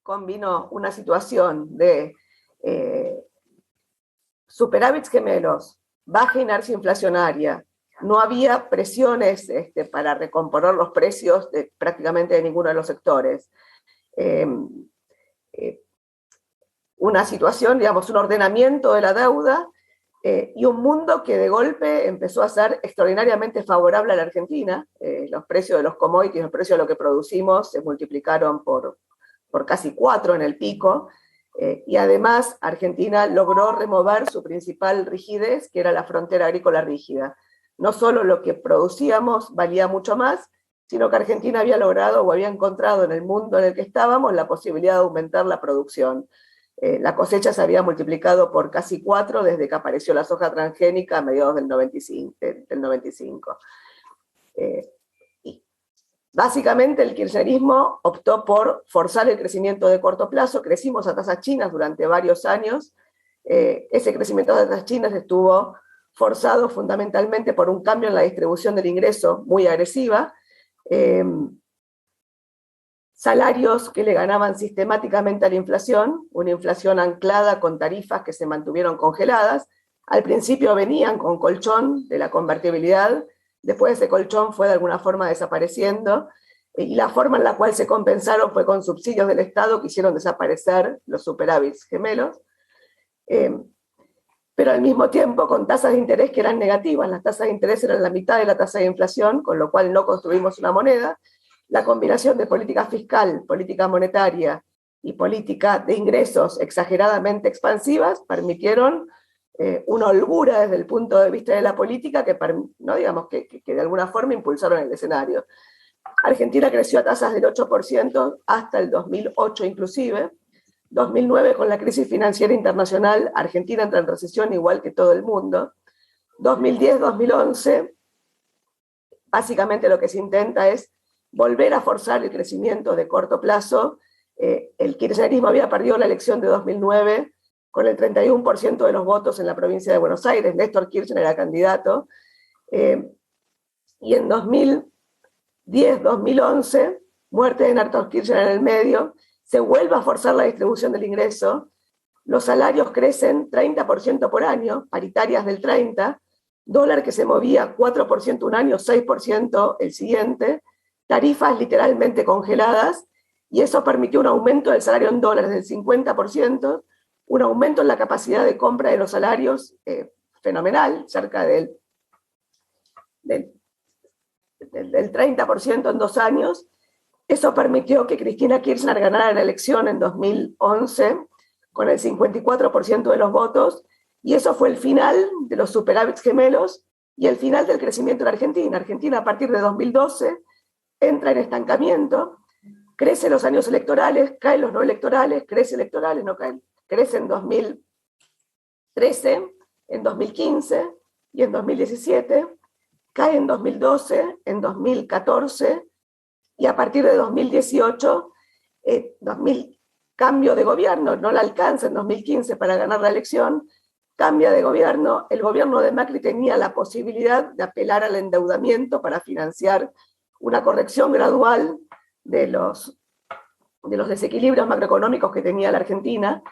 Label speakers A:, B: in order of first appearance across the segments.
A: combinó una situación de superávits gemelos, baja inercia inflacionaria, no había presiones para recomponer los precios prácticamente de ninguno de los sectores. Una situación, digamos, un ordenamiento de la deuda y un mundo que de golpe empezó a ser extraordinariamente favorable a la Argentina. Los precios de los commodities, los precios de lo que producimos se multiplicaron por casi 4 en el pico, y además Argentina logró remover su principal rigidez, que era la frontera agrícola rígida. No solo lo que producíamos valía mucho más, sino que Argentina había logrado o había encontrado en el mundo en el que estábamos la posibilidad de aumentar la producción. La cosecha se había multiplicado por casi 4 desde que apareció la soja transgénica a mediados del 95. Básicamente el kirchnerismo optó por forzar el crecimiento de corto plazo. Crecimos a tasas chinas durante varios años. Ese crecimiento de tasas chinas estuvo forzado fundamentalmente por un cambio en la distribución del ingreso muy agresiva, salarios que le ganaban sistemáticamente a la inflación, una inflación anclada con tarifas que se mantuvieron congeladas. Al principio venían con colchón de la convertibilidad, después ese colchón fue de alguna forma desapareciendo, y la forma en la cual se compensaron fue con subsidios del Estado que hicieron desaparecer los superávits gemelos, pero al mismo tiempo con tasas de interés que eran negativas. Las tasas de interés eran la mitad de la tasa de inflación, con lo cual no construimos una moneda. La combinación de política fiscal, política monetaria y política de ingresos exageradamente expansivas permitieron una holgura desde el punto de vista de la política que, no digamos, que de alguna forma impulsaron el escenario. Argentina creció a tasas del 8% hasta el 2008 inclusive. 2009, con la crisis financiera internacional, Argentina entra en recesión igual que todo el mundo. 2010-2011, básicamente lo que se intenta es volver a forzar el crecimiento de corto plazo. El kirchnerismo había perdido la elección de 2009 con el 31% de los votos en la provincia de Buenos Aires. Néstor Kirchner era candidato. Y en 2010-2011, muerte de Néstor Kirchner en el medio, se vuelve a forzar la distribución del ingreso. Los salarios crecen 30% por año, paritarias del 30%, dólar que se movía 4% un año, 6% el siguiente, tarifas literalmente congeladas, y eso permitió un aumento del salario en dólares del 50%, un aumento en la capacidad de compra de los salarios fenomenal, cerca del 30% en 2 años. Eso permitió que Cristina Kirchner ganara la elección en 2011 con el 54% de los votos, y eso fue el final de los superávits gemelos y el final del crecimiento en Argentina. Argentina, a partir de 2012, entra en estancamiento, crece los años electorales, caen los no electorales, crece electorales, no caen, crece en 2013, en 2015 y en 2017, cae en 2012, en 2014, y a partir de 2018, cambio de gobierno, no la alcanza en 2015 para ganar la elección, cambia de gobierno. El gobierno de Macri tenía la posibilidad de apelar al endeudamiento para financiar una corrección gradual de los desequilibrios macroeconómicos que tenía la Argentina.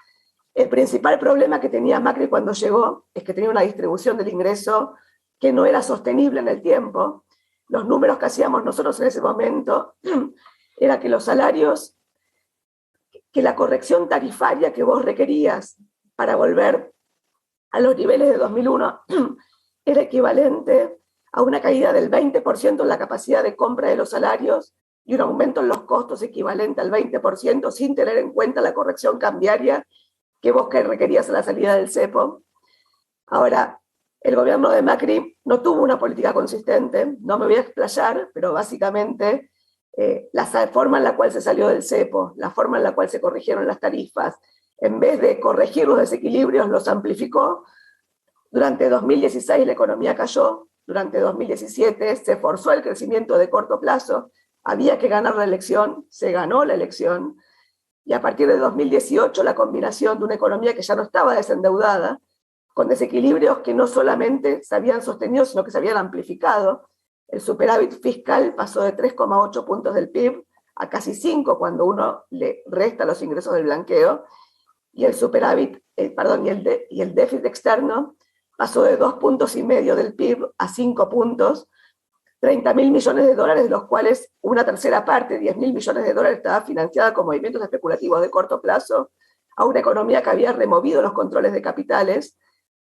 A: El principal problema que tenía Macri cuando llegó es que tenía una distribución del ingreso que no era sostenible en el tiempo. Los números que hacíamos nosotros en ese momento era que los salarios, que la corrección tarifaria que vos requerías para volver a los niveles de 2001 era equivalente a una caída del 20% en la capacidad de compra de los salarios y un aumento en los costos equivalente al 20% sin tener en cuenta la corrección cambiaria que vos requerías a la salida del cepo. Ahora, el gobierno de Macri no tuvo una política consistente, no me voy a explayar, pero básicamente la forma en la cual se salió del cepo, la forma en la cual se corrigieron las tarifas, en vez de corregir los desequilibrios, los amplificó. Durante 2016 la economía cayó, durante 2017 se forzó el crecimiento de corto plazo, había que ganar la elección, se ganó la elección, y a partir de 2018 la combinación de una economía que ya no estaba desendeudada, con desequilibrios que no solamente se habían sostenido, sino que se habían amplificado. El superávit fiscal pasó de 3,8 puntos del PIB a casi 5 cuando uno le resta los ingresos del blanqueo, y el superávit, y el déficit externo pasó de 2,5 puntos del PIB a 5 puntos, 30.000 millones de dólares, de los cuales una tercera parte, 10.000 millones de dólares, estaba financiada con movimientos especulativos de corto plazo a una economía que había removido los controles de capitales.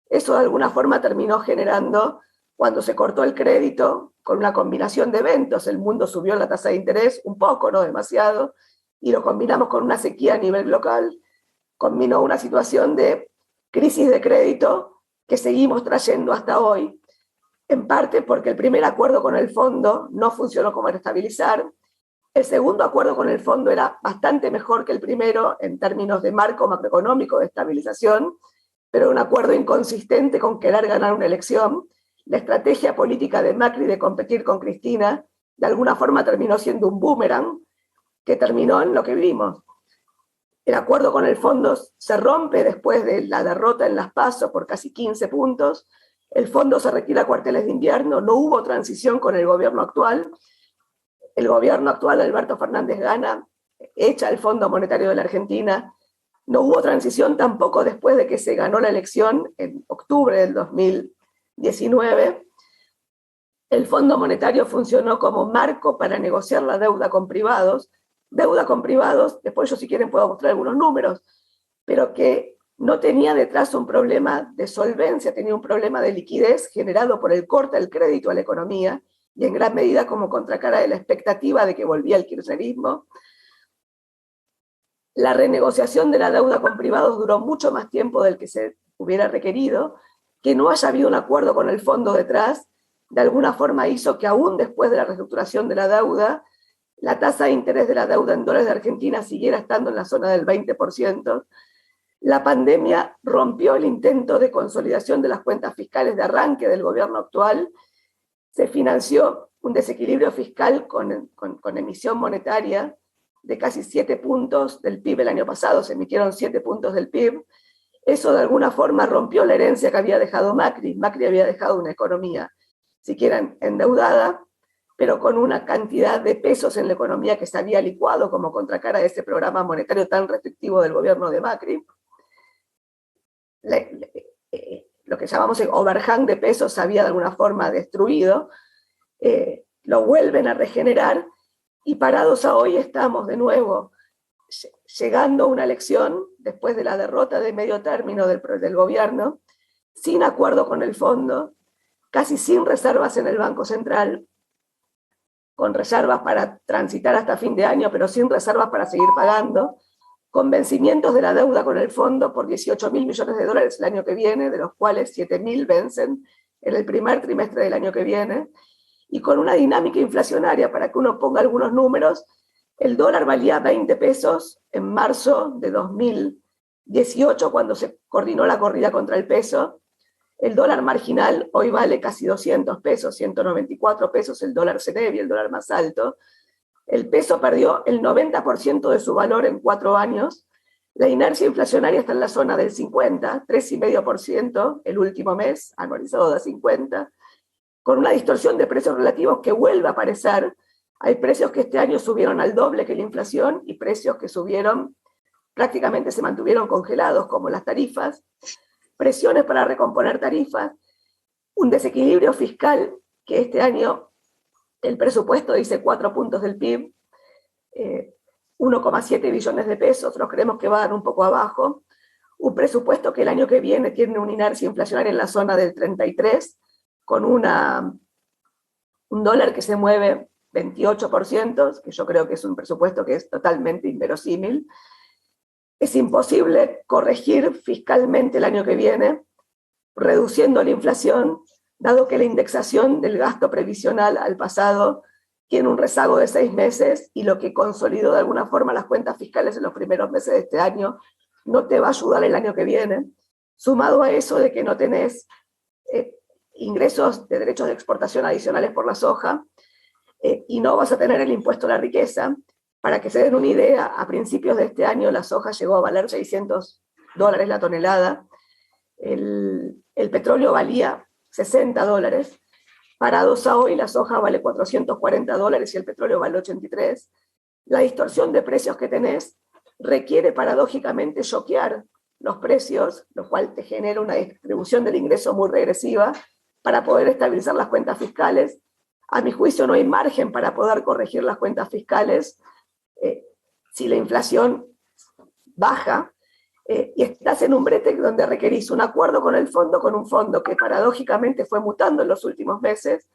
A: Eso de alguna forma terminó generando, cuando se cortó el crédito, con una combinación de eventos, el mundo subió la tasa de interés un poco, no demasiado, y lo combinamos con una sequía a nivel local, combinó una situación de crisis de crédito que seguimos trayendo hasta hoy, en parte porque el primer acuerdo con el fondo no funcionó como era estabilizar. El segundo acuerdo con el fondo era bastante mejor que el primero en términos de marco macroeconómico de estabilización, pero un acuerdo inconsistente con querer ganar una elección. La estrategia política de Macri de competir con Cristina de alguna forma terminó siendo un boomerang que terminó en lo que vimos. El acuerdo con el fondo se rompe después de la derrota en las PASO por casi 15 puntos. El fondo se retira a cuarteles de invierno. No hubo transición con el gobierno actual. El gobierno actual, Alberto Fernández, gana, echa el Fondo Monetario de la Argentina. No hubo transición tampoco después de que se ganó la elección en octubre del 2019. El Fondo Monetario funcionó como marco para negociar la deuda con privados. Deuda con privados, después yo si quieren puedo mostrar algunos números, pero que no tenía detrás un problema de solvencia, tenía un problema de liquidez generado por el corte del crédito a la economía y en gran medida como contracara de la expectativa de que volvía el kirchnerismo. La renegociación de la deuda con privados duró mucho más tiempo del que se hubiera requerido. Que no haya habido un acuerdo con el fondo detrás, de alguna forma hizo que aún después de la reestructuración de la deuda, la tasa de interés de la deuda en dólares de Argentina siguiera estando en la zona del 20%. La pandemia rompió el intento de consolidación de las cuentas fiscales de arranque del gobierno actual. Se financió un desequilibrio fiscal con emisión monetaria de casi 7 puntos del PIB el año pasado, se emitieron 7 puntos del PIB. Eso de alguna forma rompió la herencia que había dejado Macri. Macri había dejado una economía, siquiera endeudada, pero con una cantidad de pesos en la economía que se había licuado como contracara de ese programa monetario tan restrictivo del gobierno de Macri. Lo que llamamos el overhang de pesos se había de alguna forma destruido, lo vuelven a regenerar y parados a hoy estamos de nuevo llegando a una elección después de la derrota de medio término del gobierno, sin acuerdo con el fondo, casi sin reservas en el Banco Central, con reservas para transitar hasta fin de año, pero sin reservas para seguir pagando, con vencimientos de la deuda con el fondo por 18.000 millones de dólares el año que viene, de los cuales 7.000 vencen en el primer trimestre del año que viene, y con una dinámica inflacionaria, para que uno ponga algunos números. El dólar valía 20 pesos en marzo de 2018, cuando se coordinó la corrida contra el peso. El dólar marginal hoy vale casi 200 pesos, 194 pesos el dólar CNEVI, el dólar más alto. El peso perdió el 90% de su valor en 4 años. La inercia inflacionaria está en la zona del 50, 3,5% el último mes, anualizado de 50, con una distorsión de precios relativos que vuelve a aparecer. Hay precios que este año subieron al doble que la inflación y precios que subieron, prácticamente se mantuvieron congelados, como las tarifas, presiones para recomponer tarifas, un desequilibrio fiscal que este año el presupuesto dice 4 puntos del PIB, 1,7 billones de pesos, nos creemos que va a dar un poco abajo, un presupuesto que el año que viene tiene una inercia inflacionaria en la zona del 33, con un dólar que se mueve 28%, que yo creo que es un presupuesto que es totalmente inverosímil. Es imposible corregir fiscalmente el año que viene, reduciendo la inflación, dado que la indexación del gasto previsional al pasado tiene un rezago de 6 meses y lo que consolidó de alguna forma las cuentas fiscales en los primeros meses de este año no te va a ayudar el año que viene. Sumado a eso de que no tenés ingresos de derechos de exportación adicionales por la soja, y no vas a tener el impuesto a la riqueza. Para que se den una idea, a principios de este año la soja llegó a valer $600 la tonelada, el petróleo valía $60, parados a hoy la soja vale $440 y el petróleo vale 83. La distorsión de precios que tenés requiere paradójicamente choquear los precios, lo cual te genera una distribución del ingreso muy regresiva para poder estabilizar las cuentas fiscales. A mi juicio no hay margen para poder corregir las cuentas fiscales si la inflación baja y estás en un brete donde requerís un acuerdo con el fondo, con un fondo que paradójicamente fue mutando en los últimos meses,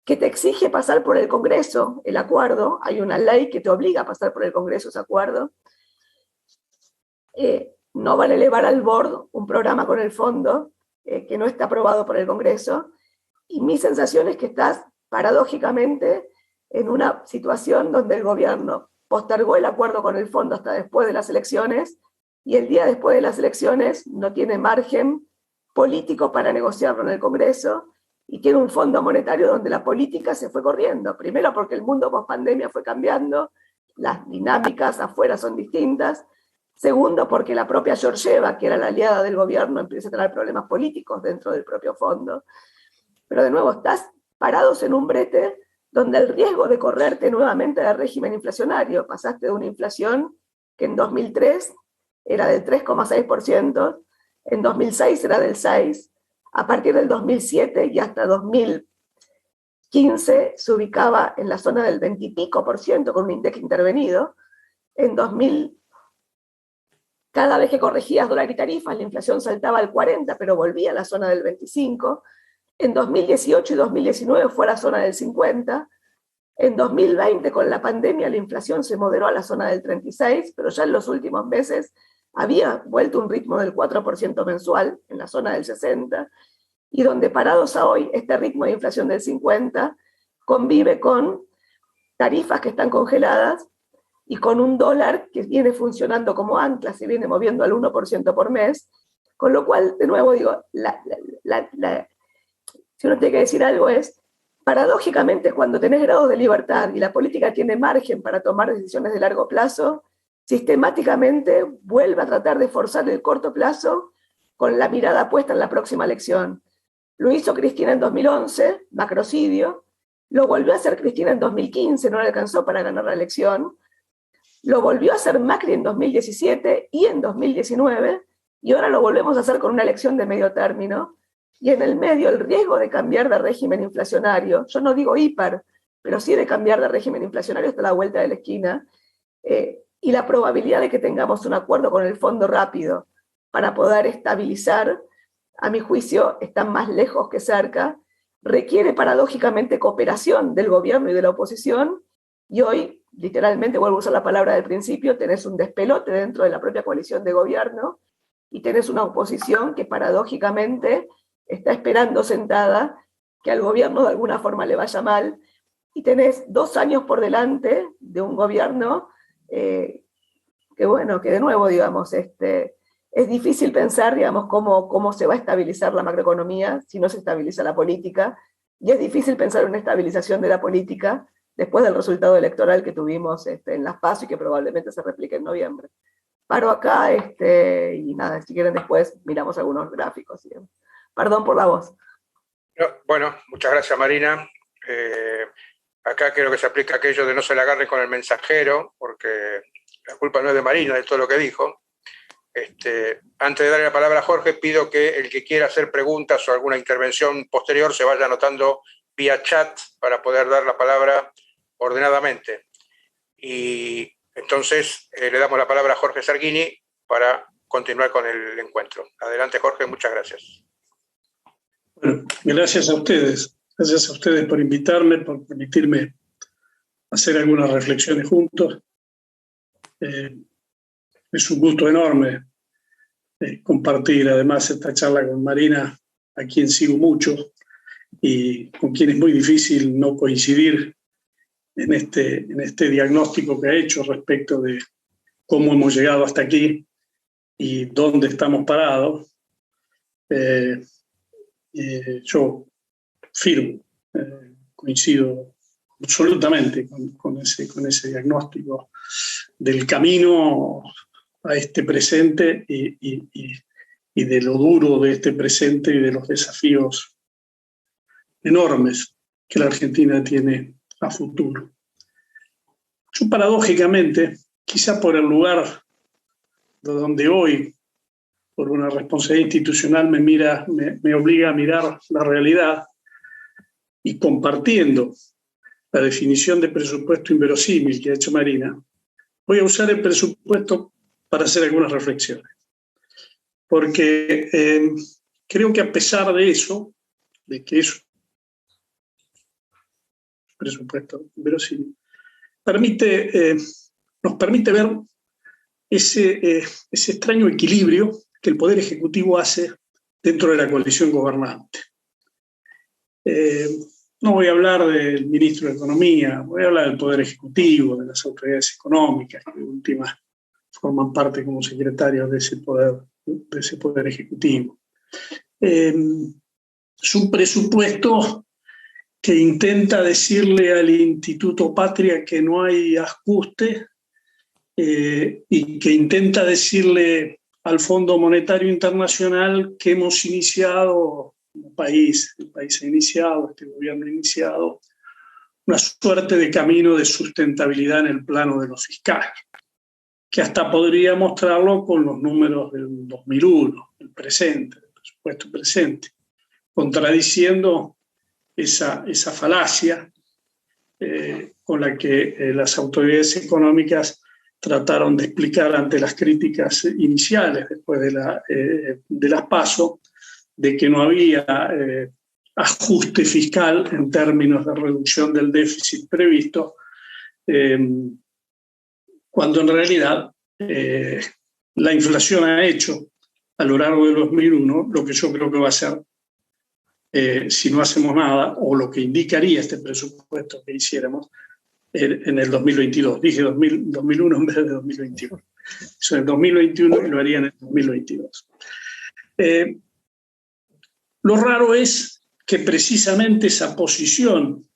A: que te exige pasar por el Congreso el acuerdo, hay una ley que te obliga a pasar por el Congreso ese acuerdo, no van a elevar al board un programa con el fondo que no está aprobado por el Congreso, y mi sensación es que estás paradójicamente en una situación donde el gobierno postergó el acuerdo con el fondo hasta después de las elecciones, y el día después de las elecciones no tiene margen político para negociarlo en el Congreso, y tiene un fondo monetario donde la política se fue corriendo. Primero porque el mundo post-pandemia fue cambiando, las dinámicas afuera son distintas. Segundo, porque la propia Georgieva, que era la aliada del gobierno, empieza a tener problemas políticos dentro del propio fondo. Pero de nuevo, estás parados en un brete donde el riesgo de correrte nuevamente del régimen inflacionario, pasaste de una inflación que en 2003 era del 3,6%, en 2006 era del 6%, a partir del 2007 y hasta 2015 se ubicaba en la zona del 20 y pico por ciento con un INDEC intervenido. En 2000, cada vez que corregías dólar y tarifas, la inflación saltaba al 40, pero volvía a la zona del 25. En 2018 y 2019 fue a la zona del 50. En 2020, con la pandemia, la inflación se moderó a la zona del 36, pero ya en los últimos meses había vuelto un ritmo del 4% mensual, en la zona del 60, y donde parados a hoy, este ritmo de inflación del 50 convive con tarifas que están congeladas y con un dólar que viene funcionando como ancla, se viene moviendo al 1% por mes, con lo cual, de nuevo digo, si uno tiene que decir algo es, paradójicamente, cuando tenés grados de libertad y la política tiene margen para tomar decisiones de largo plazo, sistemáticamente vuelve a tratar de forzar el corto plazo con la mirada puesta en la próxima elección. Lo hizo Cristina en 2011, macrocidio, lo volvió a hacer Cristina en 2015, no le alcanzó para ganar la elección, lo volvió a hacer Macri en 2017 y en 2019, y ahora lo volvemos a hacer con una elección de medio término, y en el medio el riesgo de cambiar de régimen inflacionario, yo no digo hiper, pero sí de cambiar de régimen inflacionario hasta la vuelta de la esquina, y la probabilidad de que tengamos un acuerdo con el fondo rápido para poder estabilizar, a mi juicio, están más lejos que cerca, requiere paradójicamente cooperación del gobierno y de la oposición, y hoy, literalmente, vuelvo a usar la palabra del principio, tenés un despelote dentro de la propia coalición de gobierno, y tenés una oposición que paradójicamente está esperando sentada que al gobierno de alguna forma le vaya mal, y tenés 2 años por delante de un gobierno que bueno, que de nuevo, digamos, es difícil pensar, digamos, cómo se va a estabilizar la macroeconomía si no se estabiliza la política, y es difícil pensar en una estabilización de la política después del resultado electoral que tuvimos en las PASO y que probablemente se replique en noviembre. Paro acá y nada, si quieren después miramos algunos gráficos. ¿Sí? Perdón por la voz.
B: Bueno, muchas gracias, Marina. Acá creo que se aplica aquello de no se le agarre con el mensajero, porque la culpa no es de Marina, de todo lo que dijo. Antes de darle la palabra a Jorge, pido que el que quiera hacer preguntas o alguna intervención posterior se vaya anotando vía chat para poder dar la palabra ordenadamente. Y entonces le damos la palabra a Jorge Zarghini para continuar con el encuentro. Adelante, Jorge, muchas gracias.
C: Bueno, gracias a ustedes. Gracias a ustedes por invitarme, por permitirme hacer algunas reflexiones juntos. Es un gusto enorme compartir además esta charla con Marina, a quien sigo mucho y con quien es muy difícil no coincidir en este diagnóstico que ha hecho respecto de cómo hemos llegado hasta aquí y dónde estamos parados. Yo firmo, coincido absolutamente con ese diagnóstico del camino a este presente y de lo duro de este presente y de los desafíos enormes que la Argentina tiene a futuro. Yo paradójicamente, quizá por el lugar de donde hoy, por una responsabilidad institucional, me obliga a mirar la realidad, y compartiendo la definición de presupuesto inverosímil que ha hecho Marina, voy a usar el presupuesto para hacer algunas reflexiones. Porque creo que a pesar de eso, de que es un presupuesto inverosímil, nos permite ver ese extraño equilibrio que el Poder Ejecutivo hace dentro de la coalición gobernante. No voy a hablar del ministro de Economía, voy a hablar del Poder Ejecutivo, de las autoridades económicas, que en última forman parte como secretarios de ese poder ejecutivo. Es un presupuesto que intenta decirle al Instituto Patria que no hay ajuste y que intenta decirle al Fondo Monetario Internacional que hemos iniciado, el país ha iniciado, este gobierno ha iniciado, una suerte de camino de sustentabilidad en el plano de lo fiscal, que hasta podría mostrarlo con los números del 2001, el presente, el presupuesto presente, contradiciendo esa falacia con la que las autoridades económicas trataron de explicar ante las críticas iniciales después de las PASO, de que no había ajuste fiscal en términos de reducción del déficit previsto, cuando en realidad la inflación ha hecho a lo largo del 2001 lo que yo creo que va a ser, si no hacemos nada, o lo que indicaría este presupuesto que hiciéramos en el 2022. Dije 2001 en vez de 2021. Eso en el 2021 y lo haría en el 2022. Lo raro es que precisamente esa posición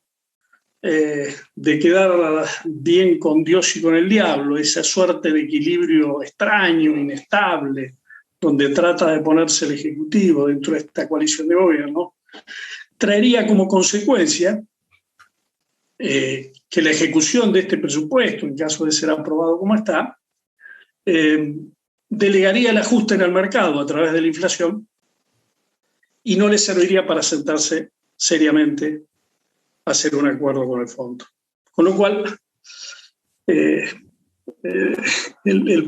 C: de quedar bien con Dios y con el diablo, esa suerte de equilibrio extraño, inestable, donde trata de ponerse el Ejecutivo dentro de esta coalición de gobierno, traería como consecuencia que la ejecución de este presupuesto, en caso de ser aprobado como está, delegaría el ajuste en el mercado a través de la inflación y no le serviría para sentarse seriamente a hacer un acuerdo con el fondo. Con lo cual, el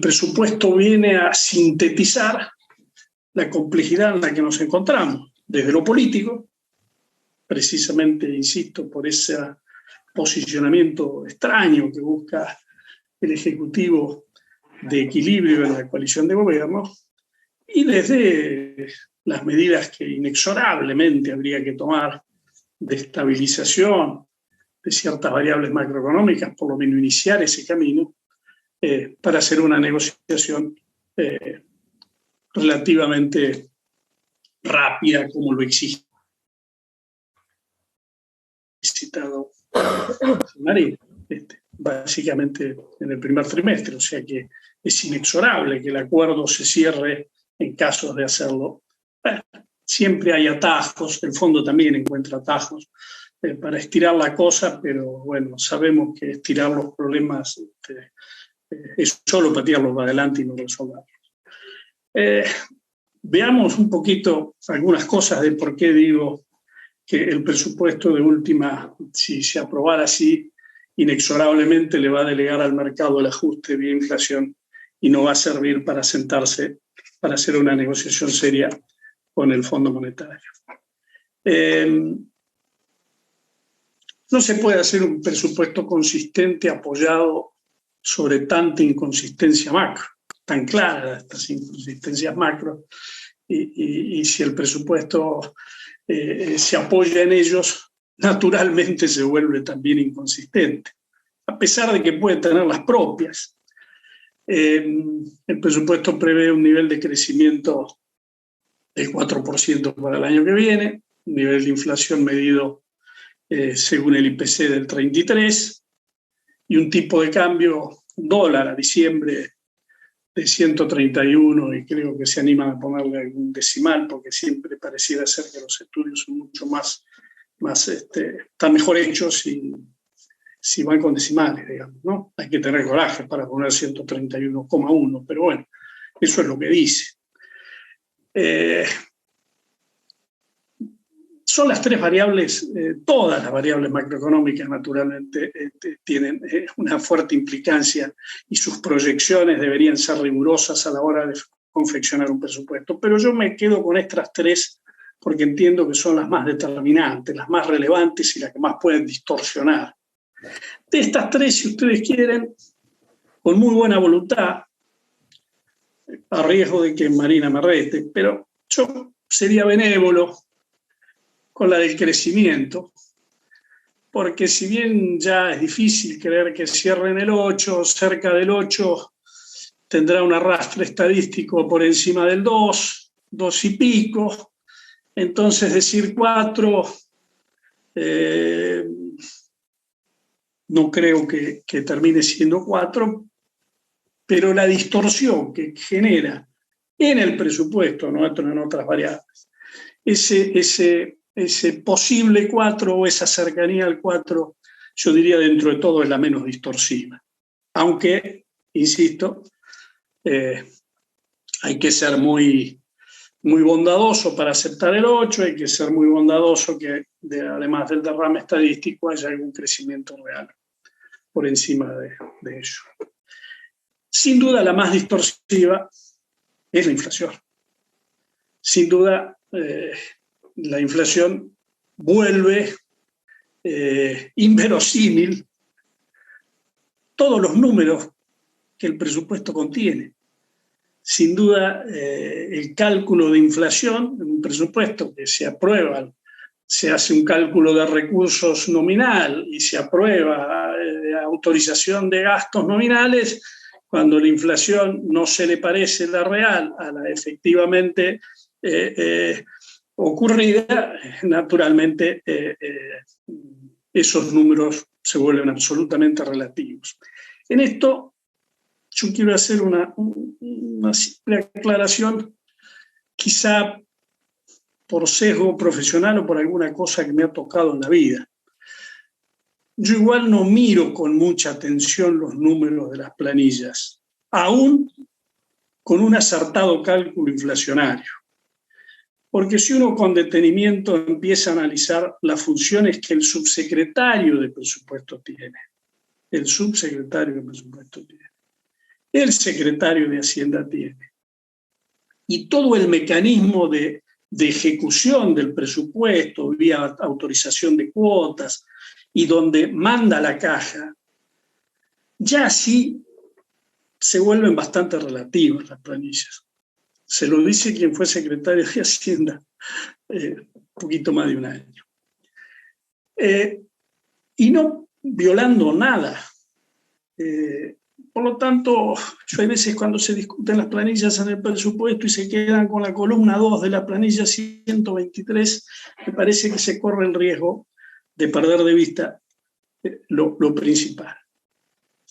C: presupuesto viene a sintetizar la complejidad en la que nos encontramos, desde lo político, precisamente, insisto, por ese posicionamiento extraño que busca el Ejecutivo de equilibrio en la coalición de gobierno, y desde las medidas que inexorablemente habría que tomar de estabilización de ciertas variables macroeconómicas, por lo menos iniciar ese camino para hacer una negociación relativamente rápida, como lo exige citado María, básicamente en el primer trimestre, o sea que es inexorable que el acuerdo se cierre en casos de hacerlo. Siempre hay atajos, el fondo también encuentra atajos para estirar la cosa, pero bueno, sabemos que estirar los problemas es solo patearlos para adelante y no resolverlos. Veamos un poquito algunas cosas de por qué digo que el presupuesto de última, si se aprobara así, inexorablemente le va a delegar al mercado el ajuste de inflación y no va a servir para sentarse, para hacer una negociación seria con el Fondo Monetario. No se puede hacer un presupuesto consistente apoyado sobre tanta inconsistencia macro, tan claras estas inconsistencias macro, y si el presupuesto se apoya en ellos, naturalmente se vuelve también inconsistente, a pesar de que puede tener las propias. El presupuesto prevé un nivel de crecimiento del 4% para el año que viene, un nivel de inflación medido según el IPC del 33%, y un tipo de cambio dólar a diciembre de 131, y creo que se animan a ponerle algún decimal, porque siempre pareciera ser que los estudios son mucho más están mejor hechos y si van con decimales, digamos, ¿no? Hay que tener coraje para poner 131,1, pero bueno, eso es lo que dice. Son las tres variables, todas las variables macroeconómicas naturalmente tienen una fuerte implicancia y sus proyecciones deberían ser rigurosas a la hora de confeccionar un presupuesto. Pero yo me quedo con estas tres porque entiendo que son las más determinantes, las más relevantes y las que más pueden distorsionar. De estas tres, si ustedes quieren, con muy buena voluntad, a riesgo de que Marina me rete, pero yo sería benévolo con la del crecimiento, porque si bien ya es difícil creer que cierren el 8, cerca del 8 tendrá un arrastre estadístico por encima del 2 y pico, entonces decir 4, no creo que termine siendo 4, pero la distorsión que genera en el presupuesto nuestro, en otras variables, ese posible 4 o esa cercanía al 4, yo diría dentro de todo es la menos distorsiva. Aunque, insisto, hay que ser muy bondadoso para aceptar el 8, hay que ser muy bondadoso que además del derrame estadístico haya algún crecimiento real por encima de ello. Sin duda la más distorsiva es la inflación. Sin duda la inflación vuelve inverosímil todos los números que el presupuesto contiene. Sin duda, el cálculo de inflación en un presupuesto que se aprueba, se hace un cálculo de recursos nominal y se aprueba autorización de gastos nominales, cuando la inflación no se le parece la real a la efectivamente ocurrida, naturalmente esos números se vuelven absolutamente relativos. En esto yo quiero hacer una simple aclaración, quizá por sesgo profesional o por alguna cosa que me ha tocado en la vida. Yo igual no miro con mucha atención los números de las planillas, aún con un acertado cálculo inflacionario. Porque si uno con detenimiento empieza a analizar las funciones que el subsecretario de presupuesto tiene, el subsecretario de presupuesto tiene, el secretario de Hacienda tiene, y todo el mecanismo de ejecución del presupuesto vía autorización de cuotas y donde manda la caja, ya así se vuelven bastante relativas las planillas. Se lo dice quien fue secretario de Hacienda poquito más de un año. Y no violando nada. Por lo tanto, yo hay veces cuando se discuten las planillas en el presupuesto y se quedan con la columna 2 de la planilla 123, me parece que se corre el riesgo de perder de vista lo principal.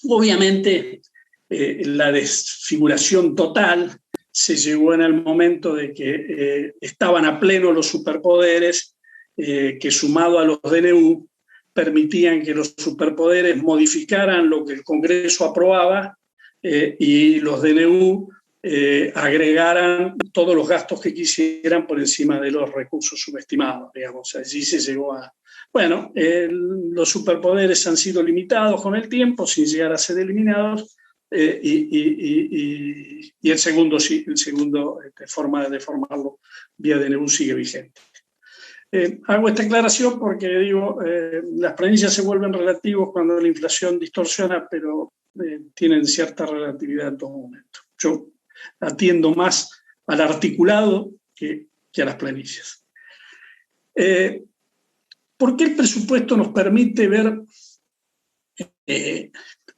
C: Obviamente, la desfiguración total se llegó en el momento de que estaban a pleno los superpoderes que, sumado a los DNU, permitían que los superpoderes modificaran lo que el Congreso aprobaba y los DNU agregaran todos los gastos que quisieran por encima de los recursos subestimados, digamos. Allí se llegó a... Bueno, los superpoderes han sido limitados con el tiempo sin llegar a ser eliminados y el segundo forma de formarlo vía DNU sigue vigente. Hago esta aclaración porque digo, las planillas se vuelven relativos cuando la inflación distorsiona, pero tienen cierta relatividad en todo momento. Yo atiendo más al articulado que a las planillas. ¿Por qué el presupuesto nos permite ver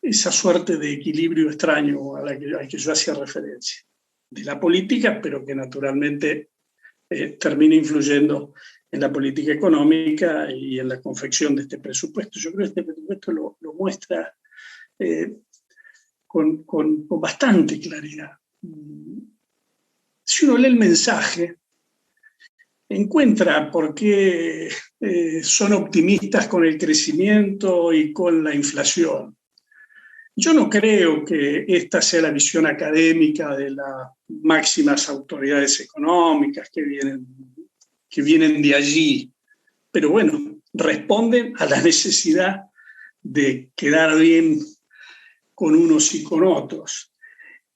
C: esa suerte de equilibrio extraño al que yo hacía referencia? De la política, pero que naturalmente termina influyendo en la política económica y en la confección de este presupuesto. Yo creo que este presupuesto lo muestra con bastante claridad. Si uno lee el mensaje, encuentra por qué son optimistas con el crecimiento y con la inflación. Yo no creo que esta sea la visión académica de las máximas autoridades económicas que vienen de allí, pero bueno, responden a la necesidad de quedar bien con unos y con otros.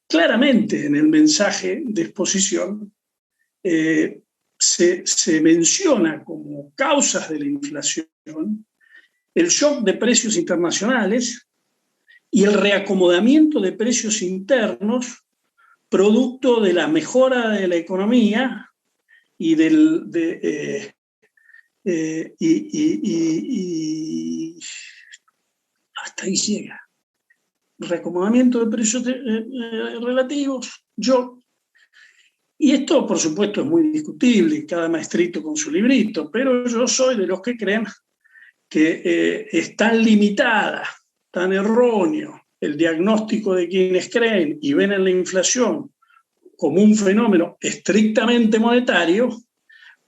C: Claramente en el mensaje de exposición se menciona como causas de la inflación el shock de precios internacionales y el reacomodamiento de precios internos producto de la mejora de la economía y hasta ahí llega. Reacomodamiento de precios relativos, y esto, por supuesto, es muy discutible, cada maestrito con su librito, pero yo soy de los que creen que es tan limitada, tan erróneo el diagnóstico de quienes creen y ven en la inflación como un fenómeno estrictamente monetario,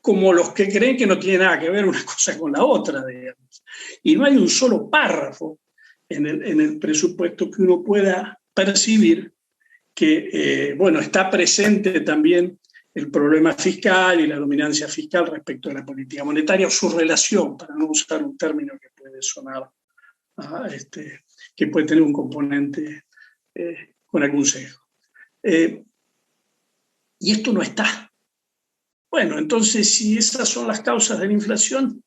C: como los que creen que no tiene nada que ver una cosa con la otra, digamos. Y no hay un solo párrafo en el presupuesto que uno pueda percibir que, está presente también el problema fiscal y la dominancia fiscal respecto a la política monetaria, o su relación, para no usar un término que puede sonar, que puede tener un componente con algún sesgo. Y esto no está. Bueno, entonces, si esas son las causas de la inflación,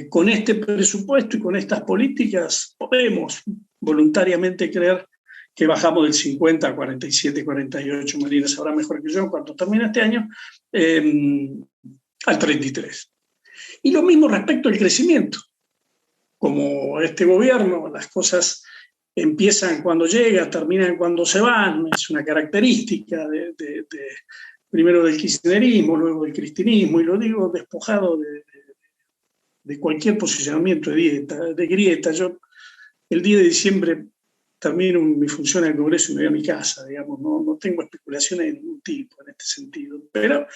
C: con este presupuesto y con estas políticas podemos voluntariamente creer que bajamos del 50 a 47, 48, Marina sabrá mejor que yo cuánto termina este año, al 33. Y lo mismo respecto al crecimiento. Como este gobierno, las cosas empiezan cuando llegan, terminan cuando se van, es una característica primero del kirchnerismo, luego del cristinismo, y lo digo despojado de cualquier posicionamiento de grieta. Yo el 10 de diciembre termino mi función en el Congreso y me voy a mi casa, digamos, no tengo especulaciones de ningún tipo en este sentido. Pero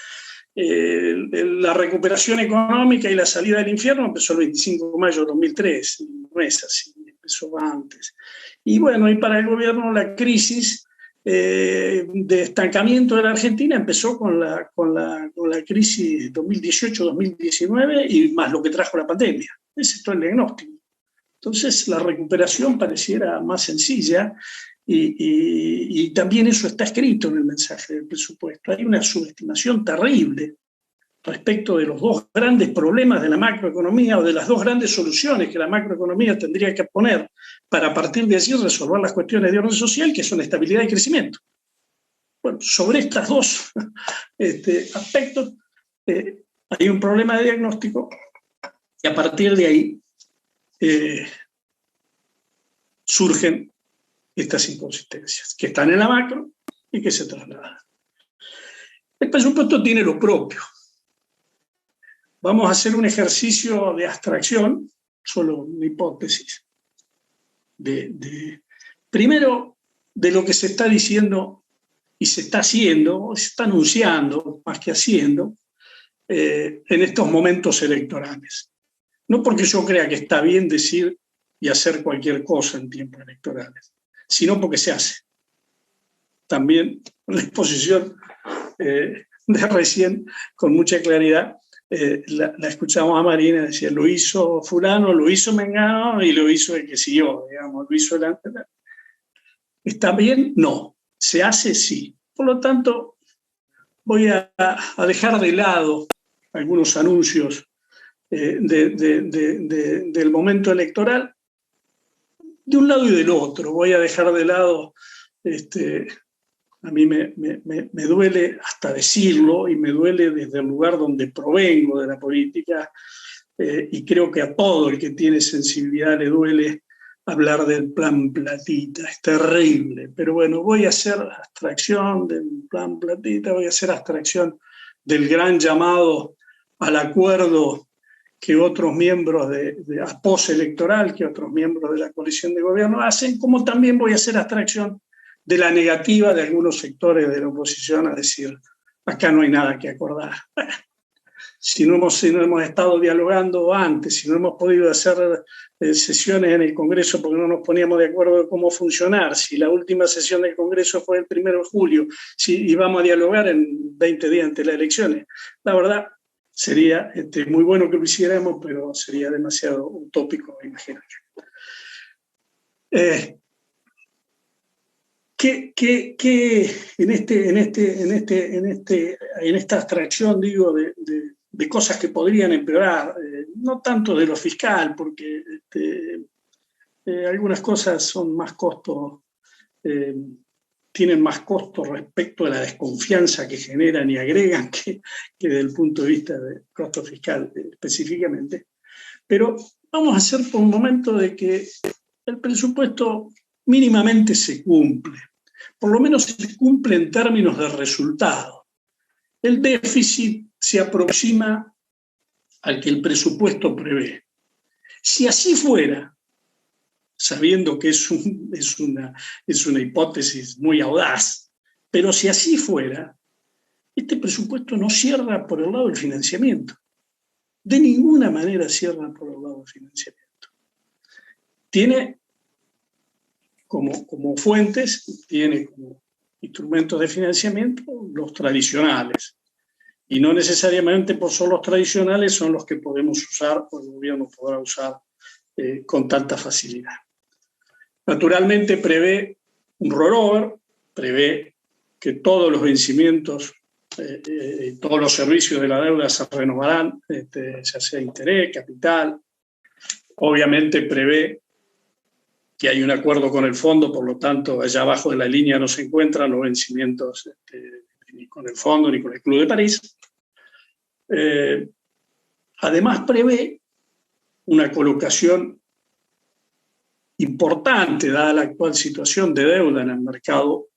C: la recuperación económica y la salida del infierno empezó el 25 de mayo de 2003, y no es así, empezó antes. Y bueno, y para el gobierno la crisis de estancamiento de la Argentina empezó con la crisis 2018-2019 y más lo que trajo la pandemia. Ese es todo el diagnóstico. Entonces la recuperación pareciera más sencilla y también eso está escrito en el mensaje del presupuesto. Hay una subestimación terrible respecto de los dos grandes problemas de la macroeconomía o de las dos grandes soluciones que la macroeconomía tendría que poner para a partir de allí resolver las cuestiones de orden social, que son estabilidad y crecimiento. Bueno, sobre estos dos aspectos hay un problema de diagnóstico y a partir de ahí surgen estas inconsistencias que están en la macro y que se trasladan. El presupuesto tiene lo propio. Vamos a hacer un ejercicio de abstracción, solo una hipótesis, primero de lo que se está diciendo y se está haciendo, se está anunciando más que haciendo, en estos momentos electorales. No porque yo crea que está bien decir y hacer cualquier cosa en tiempos electorales, sino porque se hace. También la exposición de recién, con mucha claridad, la escuchamos a Marina, decía, lo hizo fulano, lo hizo Mengano y lo hizo el que siguió, digamos, lo hizo el... ¿Está bien? No. ¿Se hace? Sí. Por lo tanto, voy a dejar de lado algunos anuncios del momento electoral, de un lado y del otro. Voy a dejar de lado, a mí me duele hasta decirlo, y me duele desde el lugar donde provengo de la política, y creo que a todo el que tiene sensibilidad le duele hablar del plan Platita. Es terrible, pero bueno, voy a hacer abstracción del plan Platita, voy a hacer abstracción del gran llamado al acuerdo que otros miembros a postelectoral, que otros miembros de la coalición de gobierno hacen, como también voy a hacer abstracción de la negativa de algunos sectores de la oposición a decir, acá no hay nada que acordar. si no hemos estado dialogando antes, si no hemos podido hacer sesiones en el Congreso porque no nos poníamos de acuerdo de cómo funcionar, si la última sesión del Congreso fue el 1 de julio, y vamos a dialogar en 20 días antes de las elecciones. La verdad, sería muy bueno que lo hiciéramos, pero sería demasiado utópico imaginar. En esta abstracción, digo, de cosas que podrían empeorar, no tanto de lo fiscal, porque algunas cosas son más costos, tienen más costos respecto a la desconfianza que generan y agregan que desde el punto de vista del costo fiscal específicamente. Pero vamos a hacer por un momento de que el presupuesto mínimamente se cumple. Por lo menos se cumple en términos de resultado. El déficit se aproxima al que el presupuesto prevé. Si así fuera, sabiendo que es una hipótesis muy audaz, pero si así fuera, este presupuesto no cierra por el lado del financiamiento. De ninguna manera cierra por el lado del financiamiento. Tiene como fuentes, tiene como instrumentos de financiamiento los tradicionales. Y no necesariamente por solo los tradicionales son los que podemos usar o el gobierno podrá usar con tanta facilidad. Naturalmente prevé un rollover, prevé que todos los vencimientos, todos los servicios de la deuda se renovarán, ya sea interés, capital. Obviamente prevé que hay un acuerdo con el fondo, por lo tanto, allá abajo de la línea no se encuentran los vencimientos ni con el fondo ni con el Club de París. Además prevé una colocación importante, dada la actual situación de deuda en el mercado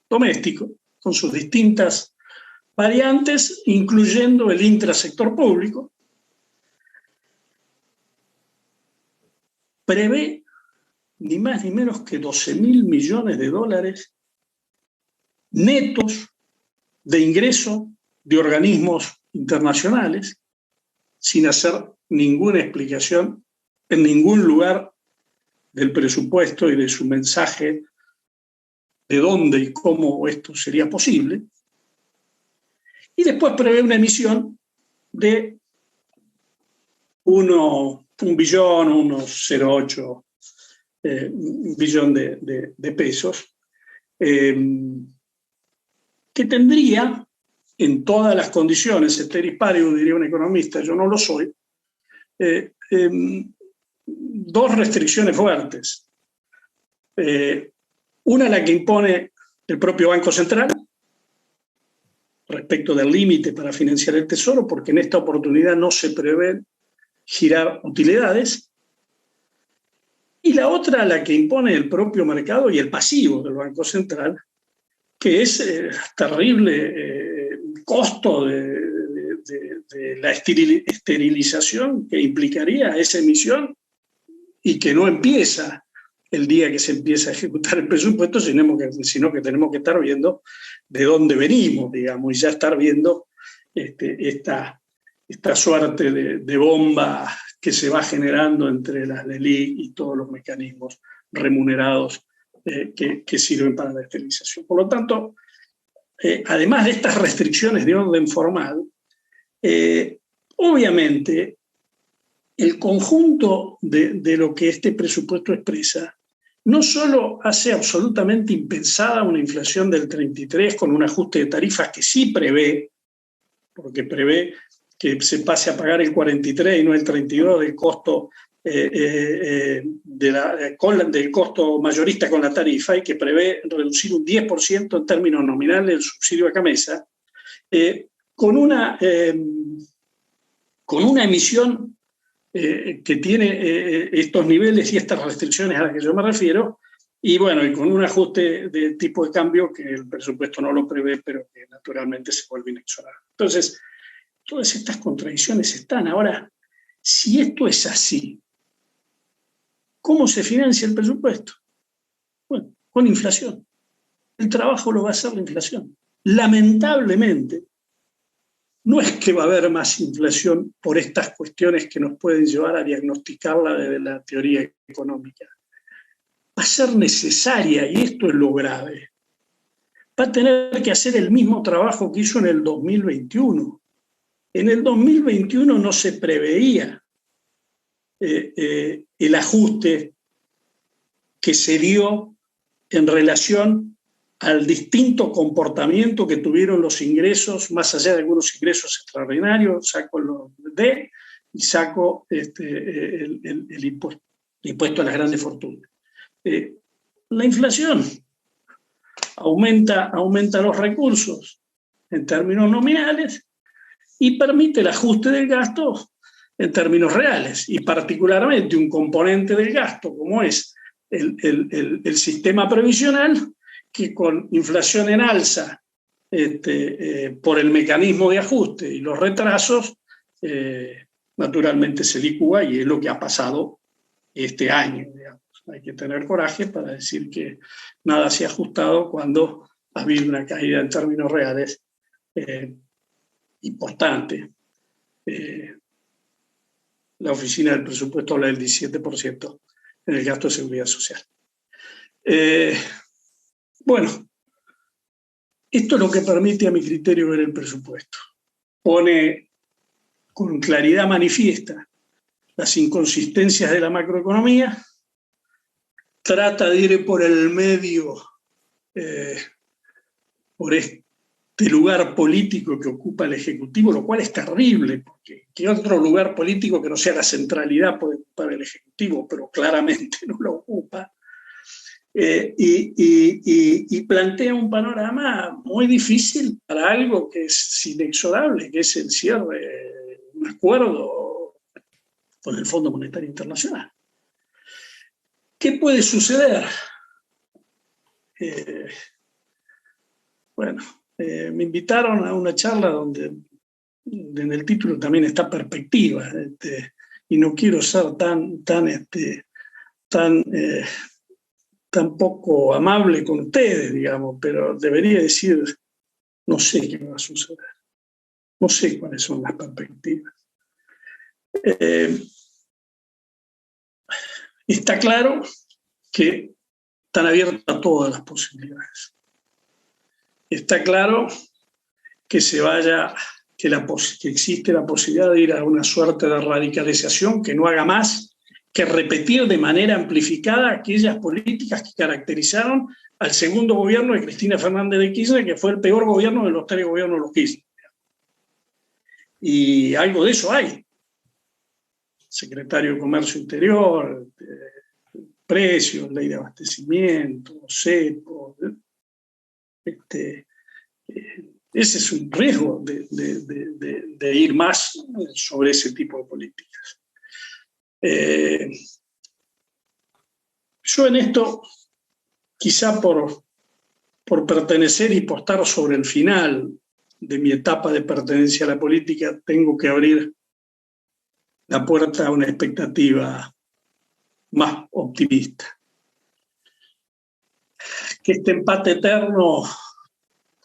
C: doméstico, con sus distintas variantes, incluyendo el intrasector público. Prevé ni más ni menos que 12.000 millones de dólares netos de ingreso de organismos internacionales, sin hacer ninguna explicación en ningún lugar del presupuesto y de su mensaje de dónde y cómo esto sería posible. Y después prevé una emisión de un billón, unos 0,8 billón de pesos, que tendría en todas las condiciones, ceteris paribus, diría un economista, yo no lo soy, dos restricciones fuertes. Una, la que impone el propio Banco Central respecto del límite para financiar el Tesoro, porque en esta oportunidad no se prevé girar utilidades. Y la otra, la que impone el propio mercado y el pasivo del Banco Central, que es terrible costo de la esterilización que implicaría esa emisión y que no empieza el día que se empieza a ejecutar el presupuesto, sino que tenemos que estar viendo de dónde venimos, digamos, y ya estar viendo esta suerte de bomba que se va generando entre las LELIQ y todos los mecanismos remunerados que sirven para la esterilización. Por lo tanto, además de estas restricciones de orden formal, obviamente el conjunto de lo que este presupuesto expresa no solo hace absolutamente impensada una inflación del 33 con un ajuste de tarifas que sí prevé, porque prevé que se pase a pagar el 43 y no el 32 del costo, del costo mayorista con la tarifa, y que prevé reducir un 10% en términos nominales el subsidio a Camesa, con una emisión que tiene estos niveles y estas restricciones a las que yo me refiero, y bueno, y con un ajuste de tipo de cambio que el presupuesto no lo prevé, pero que naturalmente se vuelve inexorable. Entonces, todas estas contradicciones están. Ahora, si esto es así, ¿cómo se financia el presupuesto? Bueno, con inflación. El trabajo lo va a hacer la inflación. Lamentablemente, no es que va a haber más inflación por estas cuestiones que nos pueden llevar a diagnosticarla desde la teoría económica. Va a ser necesaria, y esto es lo grave. Va a tener que hacer el mismo trabajo que hizo en el 2021. En el 2021 no se preveía el ajuste que se dio en relación al distinto comportamiento que tuvieron los ingresos, más allá de algunos ingresos extraordinarios, saco los D y saco el impuesto a las grandes fortunas. La inflación aumenta los recursos en términos nominales y permite el ajuste del gasto en términos reales, y particularmente un componente del gasto como es el sistema previsional, que con inflación en alza por el mecanismo de ajuste y los retrasos, naturalmente se licúa, y es lo que ha pasado este año, digamos. Hay que tener coraje para decir que nada se ha ajustado cuando ha habido una caída en términos reales importante. La oficina del presupuesto habla del 17% en el gasto de seguridad social. Bueno, esto es lo que permite a mi criterio ver el presupuesto. Pone con claridad manifiesta las inconsistencias de la macroeconomía, trata de ir por el medio, por este lugar político que ocupa el Ejecutivo, lo cual es terrible, porque ¿qué otro lugar político que no sea la centralidad puede ocupar el Ejecutivo? Pero claramente no lo ocupa. Y plantea un panorama muy difícil para algo que es inexorable, que es el cierre de un acuerdo con el Fondo Monetario Internacional. ¿Qué puede suceder? Me invitaron a una charla donde en el título también está perspectiva, y no quiero ser tan poco amable con ustedes, digamos, pero debería decir, no sé qué va a suceder, no sé cuáles son las perspectivas. Está claro que están abiertas todas las posibilidades. Está claro que que existe la posibilidad de ir a una suerte de radicalización que no haga más que repetir de manera amplificada aquellas políticas que caracterizaron al segundo gobierno de Cristina Fernández de Kirchner, que fue el peor gobierno de los 3 gobiernos de los Kirchner. Y algo de eso hay. Secretario de Comercio Interior, precios, ley de abastecimiento, CEPO. Ese es un riesgo de ir más sobre ese tipo de políticas. Yo en esto, quizá por pertenecer y por estar sobre el final de mi etapa de pertenencia a la política, tengo que abrir la puerta a una expectativa más optimista. Que este empate eterno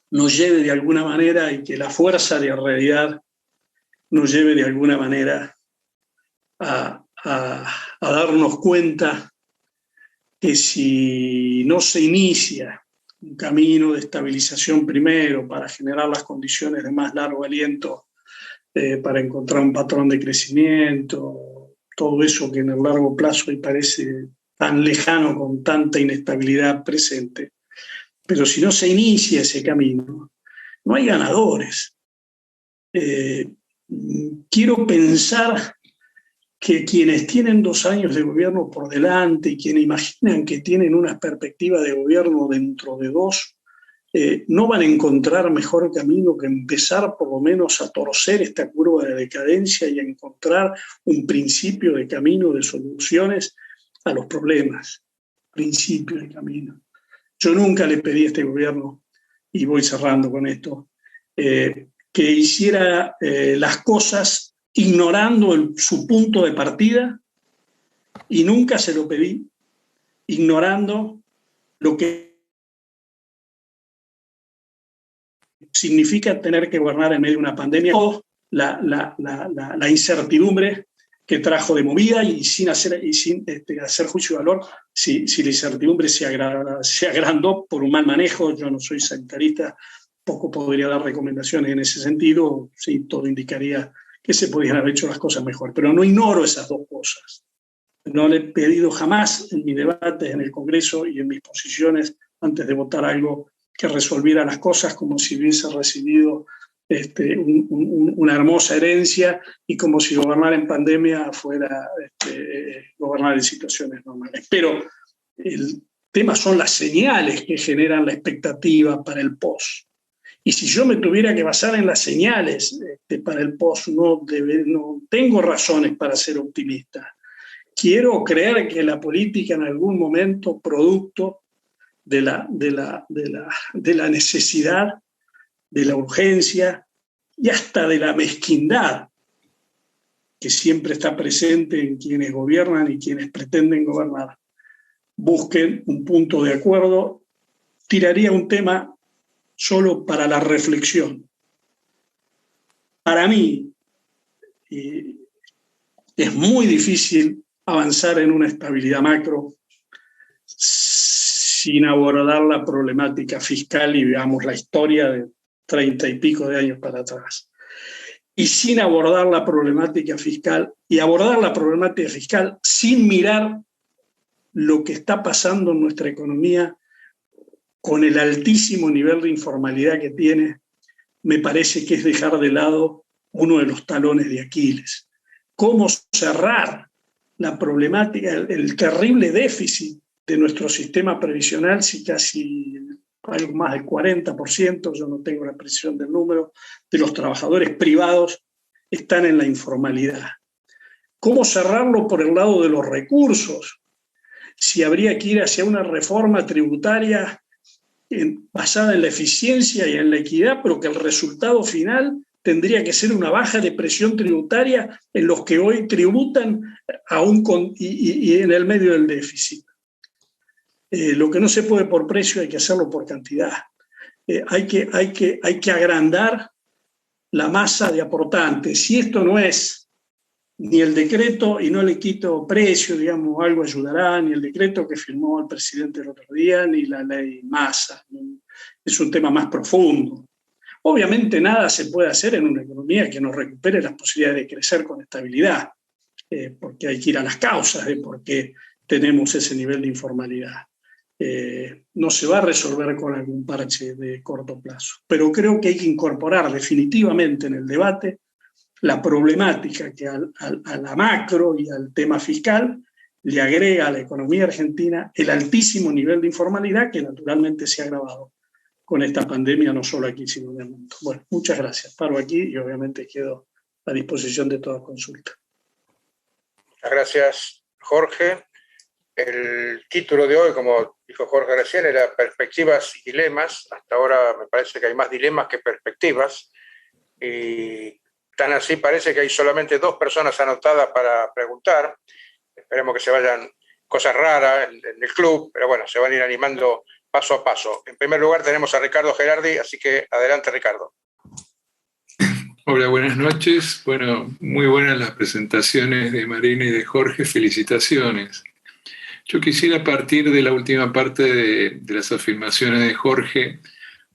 C: nos lleve de alguna manera, y que la fuerza de la realidad nos lleve de alguna manera a darnos cuenta que si no se inicia un camino de estabilización primero para generar las condiciones de más largo aliento, para encontrar un patrón de crecimiento, todo eso que en el largo plazo me parece tan lejano con tanta inestabilidad presente, pero si no se inicia ese camino, no hay ganadores. Quiero pensar que quienes tienen 2 años de gobierno por delante y quienes imaginan que tienen una perspectiva de gobierno dentro de 2, no van a encontrar mejor camino que empezar por lo menos a torcer esta curva de decadencia y a encontrar un principio de camino de soluciones a los problemas. Principio de camino. Yo nunca le pedí a este gobierno, y voy cerrando con esto, que hiciera las cosas ignorando su punto de partida, y nunca se lo pedí ignorando lo que significa tener que gobernar en medio de una pandemia, o la incertidumbre que trajo de movida y sin hacer juicio de valor, si la incertidumbre se agrandó por un mal manejo. Yo no soy sanitarista, poco podría dar recomendaciones en ese sentido, sí, todo indicaría que se podían haber hecho las cosas mejor, pero no ignoro esas dos cosas. No le he pedido jamás en mis debates en el Congreso y en mis posiciones antes de votar algo que resolviera las cosas como si hubiese recibido una hermosa herencia y como si gobernar en pandemia fuera gobernar en situaciones normales. Pero el tema son las señales que generan la expectativa para el post. Y si yo me tuviera que basar en las señales para el post, no tengo razones para ser optimista. Quiero creer que la política en algún momento, producto de la necesidad, de la urgencia y hasta de la mezquindad que siempre está presente en quienes gobiernan y quienes pretenden gobernar, busquen un punto de acuerdo. Tiraría un tema solo para la reflexión. Para mí es muy difícil avanzar en una estabilidad macro sin abordar la problemática fiscal, y veamos la historia de 30 y pico de años para atrás. Y sin abordar la problemática fiscal, y abordar la problemática fiscal sin mirar lo que está pasando en nuestra economía con el altísimo nivel de informalidad que tiene, me parece que es dejar de lado uno de los talones de Aquiles. ¿Cómo cerrar la problemática, el terrible déficit de nuestro sistema previsional, si casi algo más del 40%, yo no tengo la precisión del número, de los trabajadores privados están en la informalidad? ¿Cómo cerrarlo por el lado de los recursos? Si habría que ir hacia una reforma tributaria basada en la eficiencia y en la equidad, pero que el resultado final tendría que ser una baja de presión tributaria en los que hoy tributan y en el medio del déficit. Lo que no se puede por precio hay que hacerlo por cantidad. Hay que agrandar la masa de aportantes. Si esto no es ni el decreto, y no le quito precio, digamos, algo ayudará, ni el decreto que firmó el presidente el otro día, ni la ley Massa. Es un tema más profundo. Obviamente nada se puede hacer en una economía que nos recupere las posibilidades de crecer con estabilidad, porque hay que ir a las causas de por qué tenemos ese nivel de informalidad. No se va a resolver con algún parche de corto plazo, pero creo que hay que incorporar definitivamente en el debate la problemática que a la macro y al tema fiscal le agrega a la economía argentina el altísimo nivel de informalidad que naturalmente se ha agravado con esta pandemia, no solo aquí, sino en el mundo. Bueno, muchas gracias. Paro aquí y obviamente quedo a disposición de toda consulta.
B: Muchas gracias, Jorge. El título de hoy, como dijo Jorge recién, era Perspectivas y Dilemas. Hasta ahora me parece que hay más dilemas que perspectivas. Y tan así parece que hay solamente 2 personas anotadas para preguntar. Esperemos que se vayan cosas raras en el club, pero bueno, se van a ir animando paso a paso. En primer lugar tenemos a Ricardo Gerardi, así que adelante, Ricardo.
D: Hola, buenas noches. Bueno, muy buenas las presentaciones de Marina y de Jorge, felicitaciones. Yo quisiera partir de la última parte de las afirmaciones de Jorge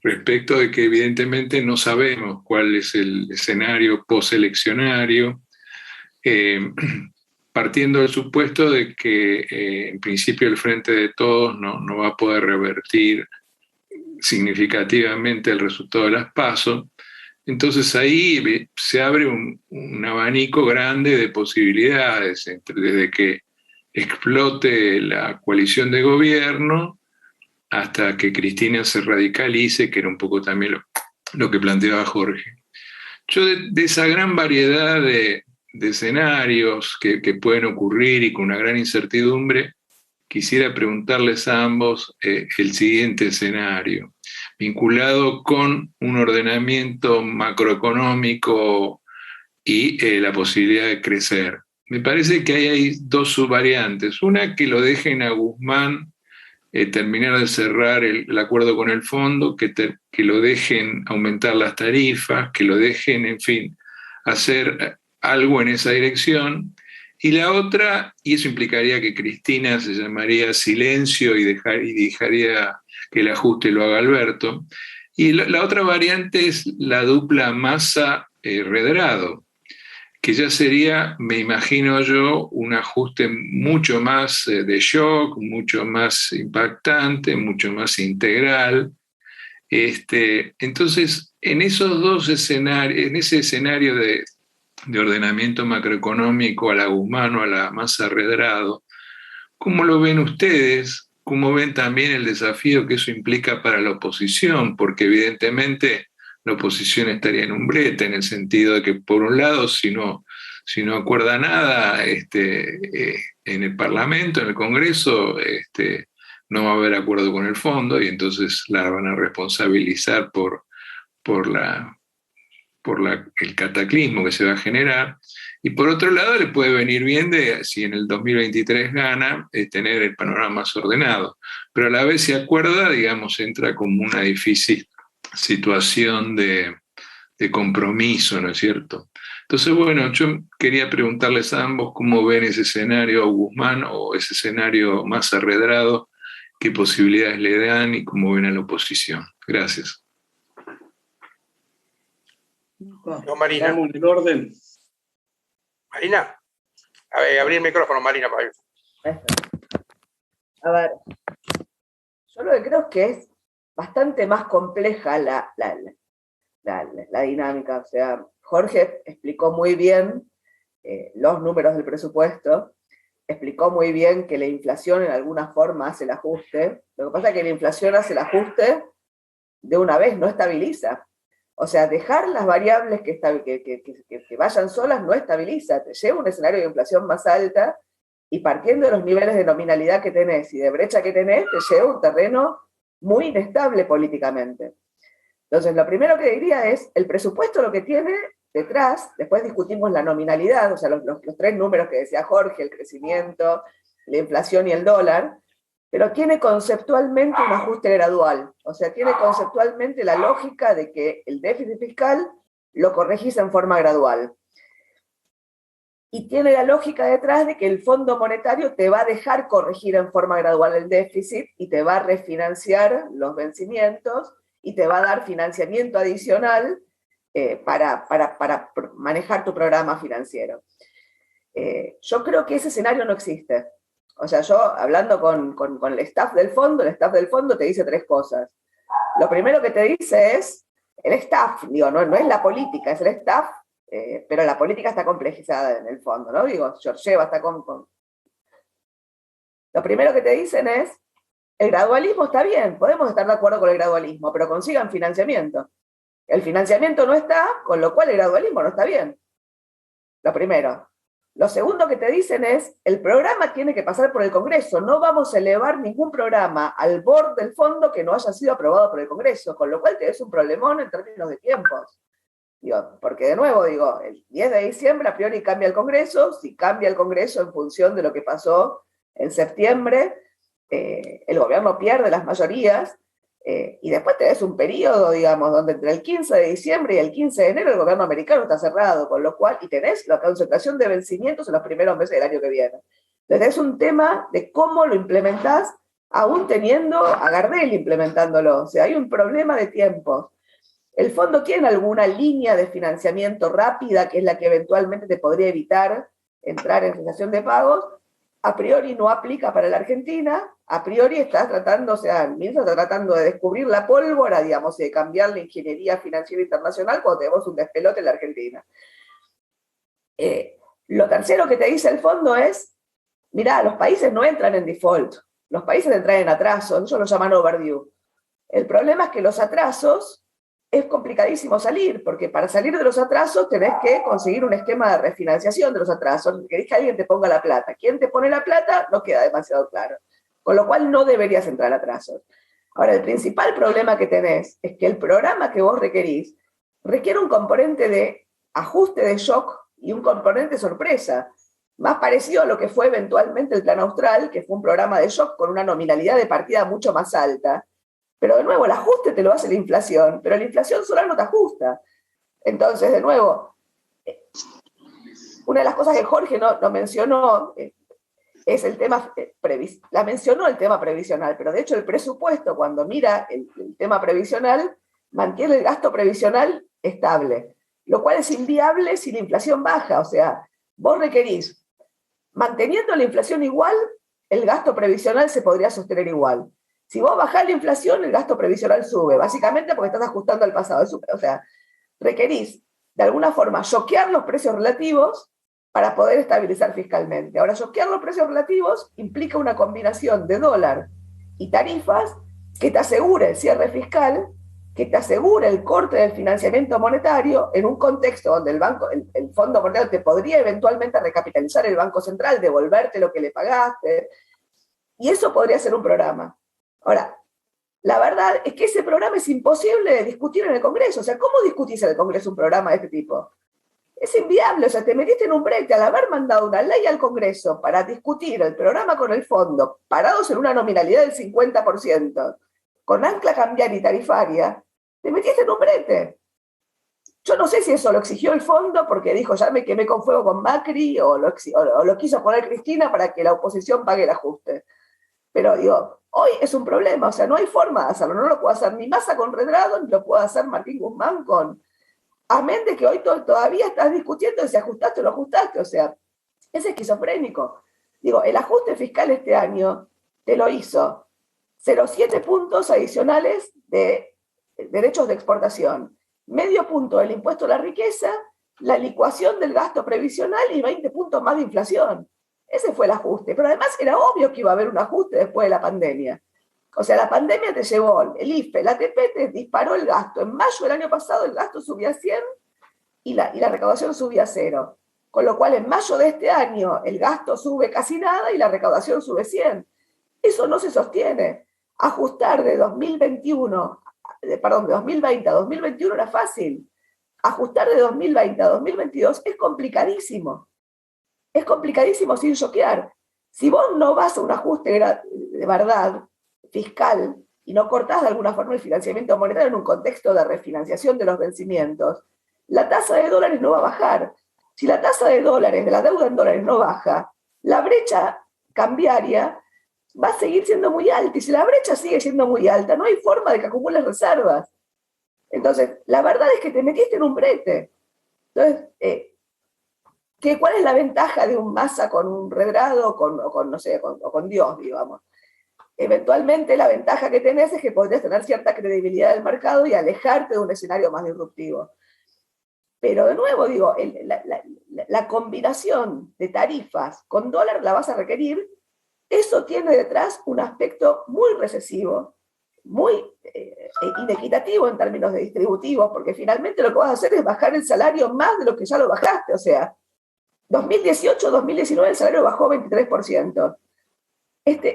D: respecto de que evidentemente no sabemos cuál es el escenario posteleccionario, partiendo del supuesto de que en principio el Frente de Todos no va a poder revertir significativamente el resultado de las PASO. Entonces ahí se abre un abanico grande de posibilidades, desde que explote la coalición de gobierno hasta que Cristina se radicalice, que era un poco también lo que planteaba Jorge. Yo de esa gran variedad de escenarios que pueden ocurrir y con una gran incertidumbre, quisiera preguntarles a ambos el siguiente escenario, vinculado con un ordenamiento macroeconómico y la posibilidad de crecer. Me parece que ahí hay 2 subvariantes. Una, que lo dejen a Guzmán terminar de cerrar el acuerdo con el fondo, que lo dejen aumentar las tarifas, que lo dejen, en fin, hacer algo en esa dirección. Y la otra, y eso implicaría que Cristina se llamaría silencio y dejaría que el ajuste lo haga Alberto. Y la otra variante es la dupla Massa-Redrado, que ya sería, me imagino yo, un ajuste mucho más de shock, mucho más impactante, mucho más integral. Entonces, en esos dos escenarios, en ese escenario de ordenamiento macroeconómico a la Guzmán o a la Massa-Redrado, ¿cómo lo ven ustedes? ¿Cómo ven también el desafío que eso implica para la oposición? Porque evidentemente la oposición estaría en un brete, en el sentido de que, por un lado, si no acuerda nada en el Parlamento, en el Congreso, no va a haber acuerdo con el fondo y entonces la van a responsabilizar por el cataclismo que se va a generar. Y por otro lado, le puede venir bien, si en el 2023 gana, tener el panorama más ordenado. Pero a la vez, si acuerda, digamos, entra como una difícil situación de compromiso, ¿no es cierto? Entonces, bueno, yo quería preguntarles a ambos cómo ven ese escenario a Guzmán o ese escenario más Redrado, qué posibilidades le dan y cómo ven a la oposición. Gracias.
B: No, Marina.
C: Vamos en el orden.
B: Marina, a ver, abrí el micrófono, Marina.
A: A ver, yo lo que creo es que es bastante más compleja la dinámica. O sea, Jorge explicó muy bien los números del presupuesto, explicó muy bien que la inflación en alguna forma hace el ajuste. Lo que pasa es que la inflación hace el ajuste de una vez, no estabiliza. O sea, dejar las variables que vayan solas no estabiliza, te lleva a un escenario de inflación más alta y partiendo de los niveles de nominalidad que tenés y de brecha que tenés, te lleva a un terreno muy inestable políticamente. Entonces, lo primero que diría es, el presupuesto lo que tiene detrás, después discutimos la nominalidad, o sea, los tres números que decía Jorge, el crecimiento, la inflación y el dólar, pero tiene conceptualmente un ajuste gradual. O sea, tiene conceptualmente la lógica de que el déficit fiscal lo corregís en forma gradual. Y tiene la lógica detrás de que el Fondo Monetario te va a dejar corregir en forma gradual el déficit y te va a refinanciar los vencimientos y te va a dar financiamiento adicional para manejar tu programa financiero. Yo creo que ese escenario no existe. O sea, yo hablando con el staff del fondo te dice tres cosas. Lo primero que te dice es, el staff, digo, no es la política, es el staff, pero la política está complejizada en el fondo, ¿no? Digo, Georgieva está con... Lo primero que te dicen es, el gradualismo está bien, podemos estar de acuerdo con el gradualismo, pero consigan financiamiento. El financiamiento no está, con lo cual el gradualismo no está bien. Lo primero. Lo segundo que te dicen es, el programa tiene que pasar por el Congreso, no vamos a elevar ningún programa al board del fondo que no haya sido aprobado por el Congreso, con lo cual te es un problemón en términos de tiempos. Digo, porque de nuevo, digo, el 10 de diciembre a priori cambia el Congreso, si cambia el Congreso en función de lo que pasó en septiembre, el gobierno pierde las mayorías, y después tenés un periodo, digamos, donde entre el 15 de diciembre y el 15 de enero el gobierno americano está cerrado, con lo cual, y tenés la concentración de vencimientos en los primeros meses del año que viene. Entonces es un tema de cómo lo implementás, aún teniendo a Gardel implementándolo. O sea, hay un problema de tiempos. El fondo tiene alguna línea de financiamiento rápida, que es la que eventualmente te podría evitar entrar en cesación de pagos. A priori no aplica para la Argentina, a priori estás tratando, o sea, el MINSA está tratando de descubrir la pólvora, digamos, y de cambiar la ingeniería financiera internacional cuando tenemos un despelote en la Argentina. Lo tercero que te dice el fondo es, mirá, los países no entran en default, los países entran en atraso, ellos lo llaman overdue. El problema es que los atrasos es complicadísimo salir, porque para salir de los atrasos tenés que conseguir un esquema de refinanciación de los atrasos, querés que alguien te ponga la plata. ¿Quién te pone la plata? No queda demasiado claro. Con lo cual no deberías entrar a atrasos. Ahora, el principal problema que tenés es que el programa que vos requerís requiere un componente de ajuste de shock y un componente sorpresa. más parecido a lo que fue eventualmente el Plan Austral, que fue un programa de shock con una nominalidad de partida mucho más alta. Pero de nuevo, el ajuste te lo hace la inflación, pero la inflación sola no te ajusta. Entonces, de nuevo, una de las cosas que Jorge no mencionó es el tema, la mencionó el tema previsional, pero de hecho el presupuesto, cuando mira el tema previsional, mantiene el gasto previsional estable, lo cual es inviable si la inflación baja. O sea, vos requerís, manteniendo la inflación igual, el gasto previsional se podría sostener igual. Si vos bajás la inflación, el gasto previsional sube, básicamente porque estás ajustando al pasado. O sea, requerís, de alguna forma, choquear los precios relativos para poder estabilizar fiscalmente. Ahora, choquear los precios relativos implica una combinación de dólar y tarifas que te asegure el cierre fiscal, que te asegure el corte del financiamiento monetario en un contexto donde el Fondo Monetario te podría eventualmente recapitalizar el Banco Central, devolverte lo que le pagaste, y eso podría ser un programa. Ahora, la verdad es que ese programa es imposible de discutir en el Congreso. O sea, ¿cómo discutís en el Congreso un programa de este tipo? Es inviable. O sea, te metiste en un brete al haber mandado una ley al Congreso para discutir el programa con el fondo, parados en una nominalidad del 50%, con ancla cambiaria y tarifaria, te metiste en un brete. Yo no sé si eso lo exigió el fondo porque dijo, ya me quemé con fuego con Macri, o lo quiso poner Cristina para que la oposición pague el ajuste. Pero digo, hoy es un problema, o sea, no hay forma de hacerlo. No lo puede hacer ni Massa con Redrado, ni lo puede hacer Martín Guzmán con... Amén de que hoy todavía estás discutiendo si ajustaste o no ajustaste. O sea, es esquizofrénico. Digo, el ajuste fiscal este año te lo hizo 0,7 puntos adicionales de derechos de exportación, medio punto del impuesto a la riqueza, la licuación del gasto previsional y 20 puntos más de inflación. Ese fue el ajuste. Pero además era obvio que iba a haber un ajuste después de la pandemia. O sea, la pandemia te llevó, el IFE, la ATP te disparó el gasto. En mayo del año pasado el gasto subía a 100 y la recaudación subía a 0. Con lo cual en mayo de este año el gasto sube casi nada y la recaudación sube 100. Eso no se sostiene. Ajustar de 2020 a 2021 era fácil. Ajustar de 2020 a 2022 es complicadísimo. Es complicadísimo sin choquear. Si vos no vas a un ajuste de verdad fiscal y no cortás de alguna forma el financiamiento monetario en un contexto de refinanciación de los vencimientos, la tasa de dólares no va a bajar. Si la tasa de dólares, de la deuda en dólares no baja, la brecha cambiaria va a seguir siendo muy alta. Y si la brecha sigue siendo muy alta, no hay forma de que acumules reservas. Entonces, la verdad es que te metiste en un brete. Entonces, ¿cuál es la ventaja de un Massa con un Redrado o con Dios, digamos? Eventualmente la ventaja que tenés es que podrías tener cierta credibilidad del mercado y alejarte de un escenario más disruptivo. Pero de nuevo digo, la combinación de tarifas con dólar la vas a requerir. Eso tiene detrás un aspecto muy recesivo, muy inequitativo en términos de distributivos, porque finalmente lo que vas a hacer es bajar el salario más de lo que ya lo bajaste. O sea, 2018-2019 el salario bajó 23%.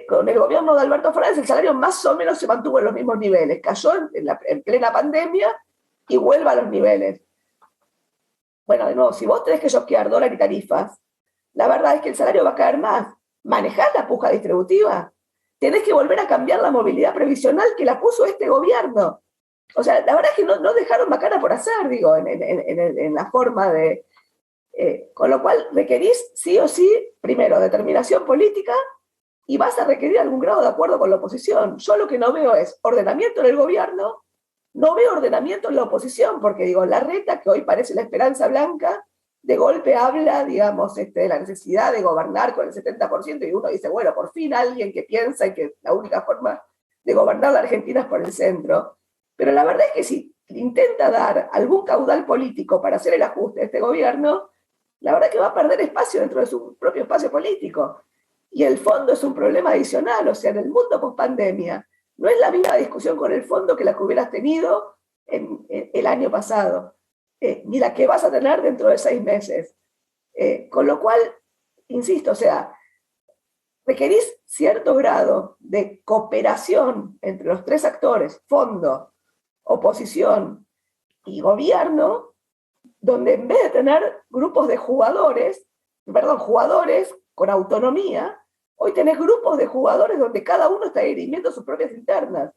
A: Con el gobierno de Alberto Fernández el salario más o menos se mantuvo en los mismos niveles, cayó en plena pandemia y vuelve a los niveles. Bueno, de nuevo, si vos tenés que choquear dólar y tarifas, la verdad es que el salario va a caer más. ¿Manejás la puja distributiva? Tenés que volver a cambiar la movilidad previsional que la puso este gobierno. O sea, la verdad es que no dejaron macana por hacer, digo, en la forma de... con lo cual requerís sí o sí, primero, determinación política, y vas a requerir algún grado de acuerdo con la oposición. Yo lo que no veo es ordenamiento en el gobierno, no veo ordenamiento en la oposición, porque digo, Larreta, que hoy parece la esperanza blanca, de golpe habla, digamos, de la necesidad de gobernar con el 70%, y uno dice, bueno, por fin alguien que piensa que la única forma de gobernar la Argentina es por el centro. Pero la verdad es que si intenta dar algún caudal político para hacer el ajuste de este gobierno, la verdad es que va a perder espacio dentro de su propio espacio político. Y el fondo es un problema adicional. O sea, en el mundo post-pandemia no es la misma discusión con el fondo que la que hubieras tenido el año pasado, ni la que vas a tener dentro de 6 meses. Con lo cual, insisto, o sea, requerís cierto grado de cooperación entre los 3 actores, fondo, oposición y gobierno, donde en vez de tener grupos de jugadores, jugadores con autonomía. Hoy tenés grupos de jugadores donde cada uno está dirimiendo sus propias internas.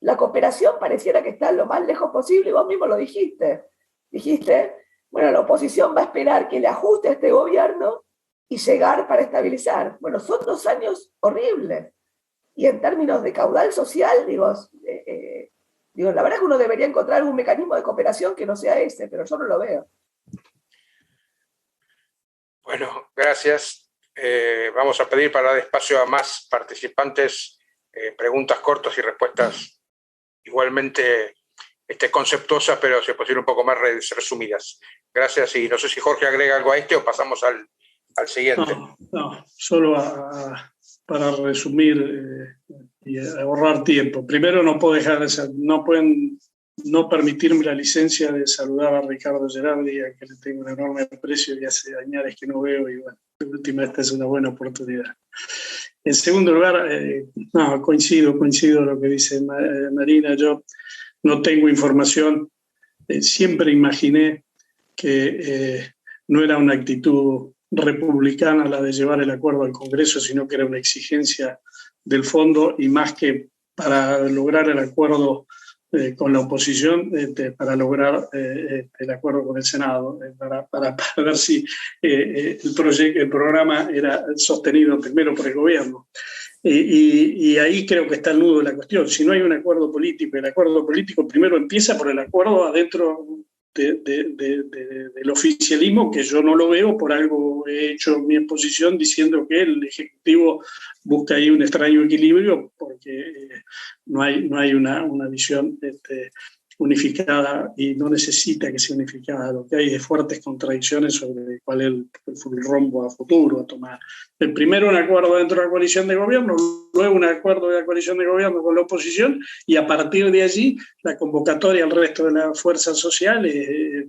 A: La cooperación pareciera que está lo más lejos posible, y vos mismo lo dijiste. Dijiste, bueno, la oposición va a esperar que le ajuste a este gobierno y llegar para estabilizar. Bueno, son 2 años horribles. Y en términos de caudal social, la verdad es que uno debería encontrar algún mecanismo de cooperación que no sea ese, pero yo no lo veo.
B: Bueno, gracias. Vamos a pedir para dar espacio a más participantes preguntas cortas y respuestas igualmente conceptuosas, pero si es posible un poco más resumidas. Gracias, y no sé si Jorge agrega algo a o pasamos al siguiente.
C: No, solo para resumir y ahorrar tiempo. Primero, no pueden no permitirme la licencia de saludar a Ricardo Gerardi, a que le tengo un enorme aprecio y hace años que no veo, y bueno, de última esta es una buena oportunidad. En segundo lugar, coincido con lo que dice Marina. Yo no tengo información, siempre imaginé que no era una actitud republicana la de llevar el acuerdo al Congreso, sino que era una exigencia del fondo, y más que para lograr el acuerdo con la oposición, para lograr el acuerdo con el Senado, para ver si el programa era sostenido primero por el gobierno. Y ahí creo que está el nudo de la cuestión. Si no hay un acuerdo político, el acuerdo político primero empieza por el acuerdo adentro del oficialismo, que yo no lo veo. Por algo he hecho mi exposición diciendo que el Ejecutivo busca ahí un extraño equilibrio, porque no hay una visión unificada, y no necesita que sea unificada. Lo que hay es fuertes contradicciones sobre cuál es el rumbo a futuro a tomar. El primero, un acuerdo dentro de la coalición de gobierno, luego un acuerdo de la coalición de gobierno con la oposición, y a partir de allí la convocatoria al resto de las fuerzas sociales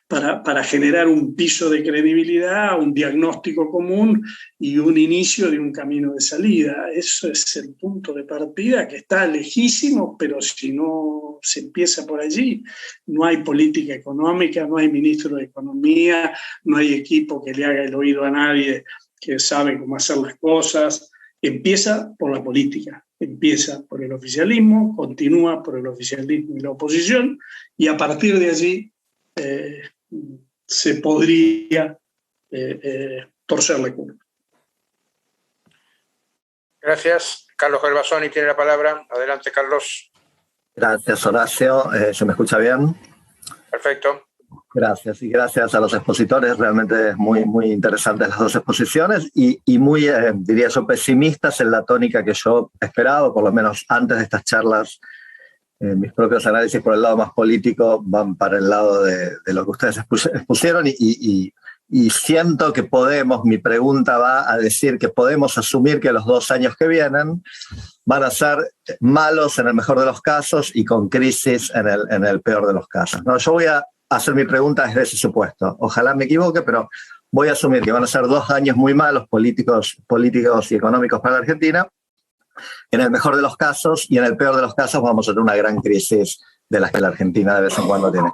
C: para generar un piso de credibilidad, un diagnóstico común y un inicio de un camino de salida. Eso es el punto de partida, que está lejísimo, pero si no se empieza por allí, no hay política económica, no hay ministro de Economía, no hay equipo que le haga el oído a nadie que sabe cómo hacer las cosas. Empieza por la política, empieza por el oficialismo, continúa por el oficialismo y la oposición, y a partir de allí se podría torcer la curva.
B: Gracias. Carlos Gervasoni tiene la palabra. Adelante, Carlos.
E: Gracias, Horacio. ¿Se me escucha bien?
B: Perfecto.
E: Gracias, y gracias a los expositores. Realmente muy, muy interesantes las dos exposiciones, y muy, diría yo, pesimistas en la tónica que yo esperaba, por lo menos antes de estas charlas. Mis propios análisis por el lado más político van para el lado de lo que ustedes expusieron, y siento que mi pegunta va a decir que podemos asumir que los 2 años que vienen van a ser malos en el mejor de los casos y con crisis en el peor de los casos, ¿no? Yo voy a hacer mi pregunta desde ese supuesto. Ojalá me equivoque, pero voy a asumir que van a ser 2 años muy malos políticos y económicos para la Argentina, en el mejor de los casos, y en el peor de los casos vamos a tener una gran crisis de las que la Argentina de vez en cuando tiene.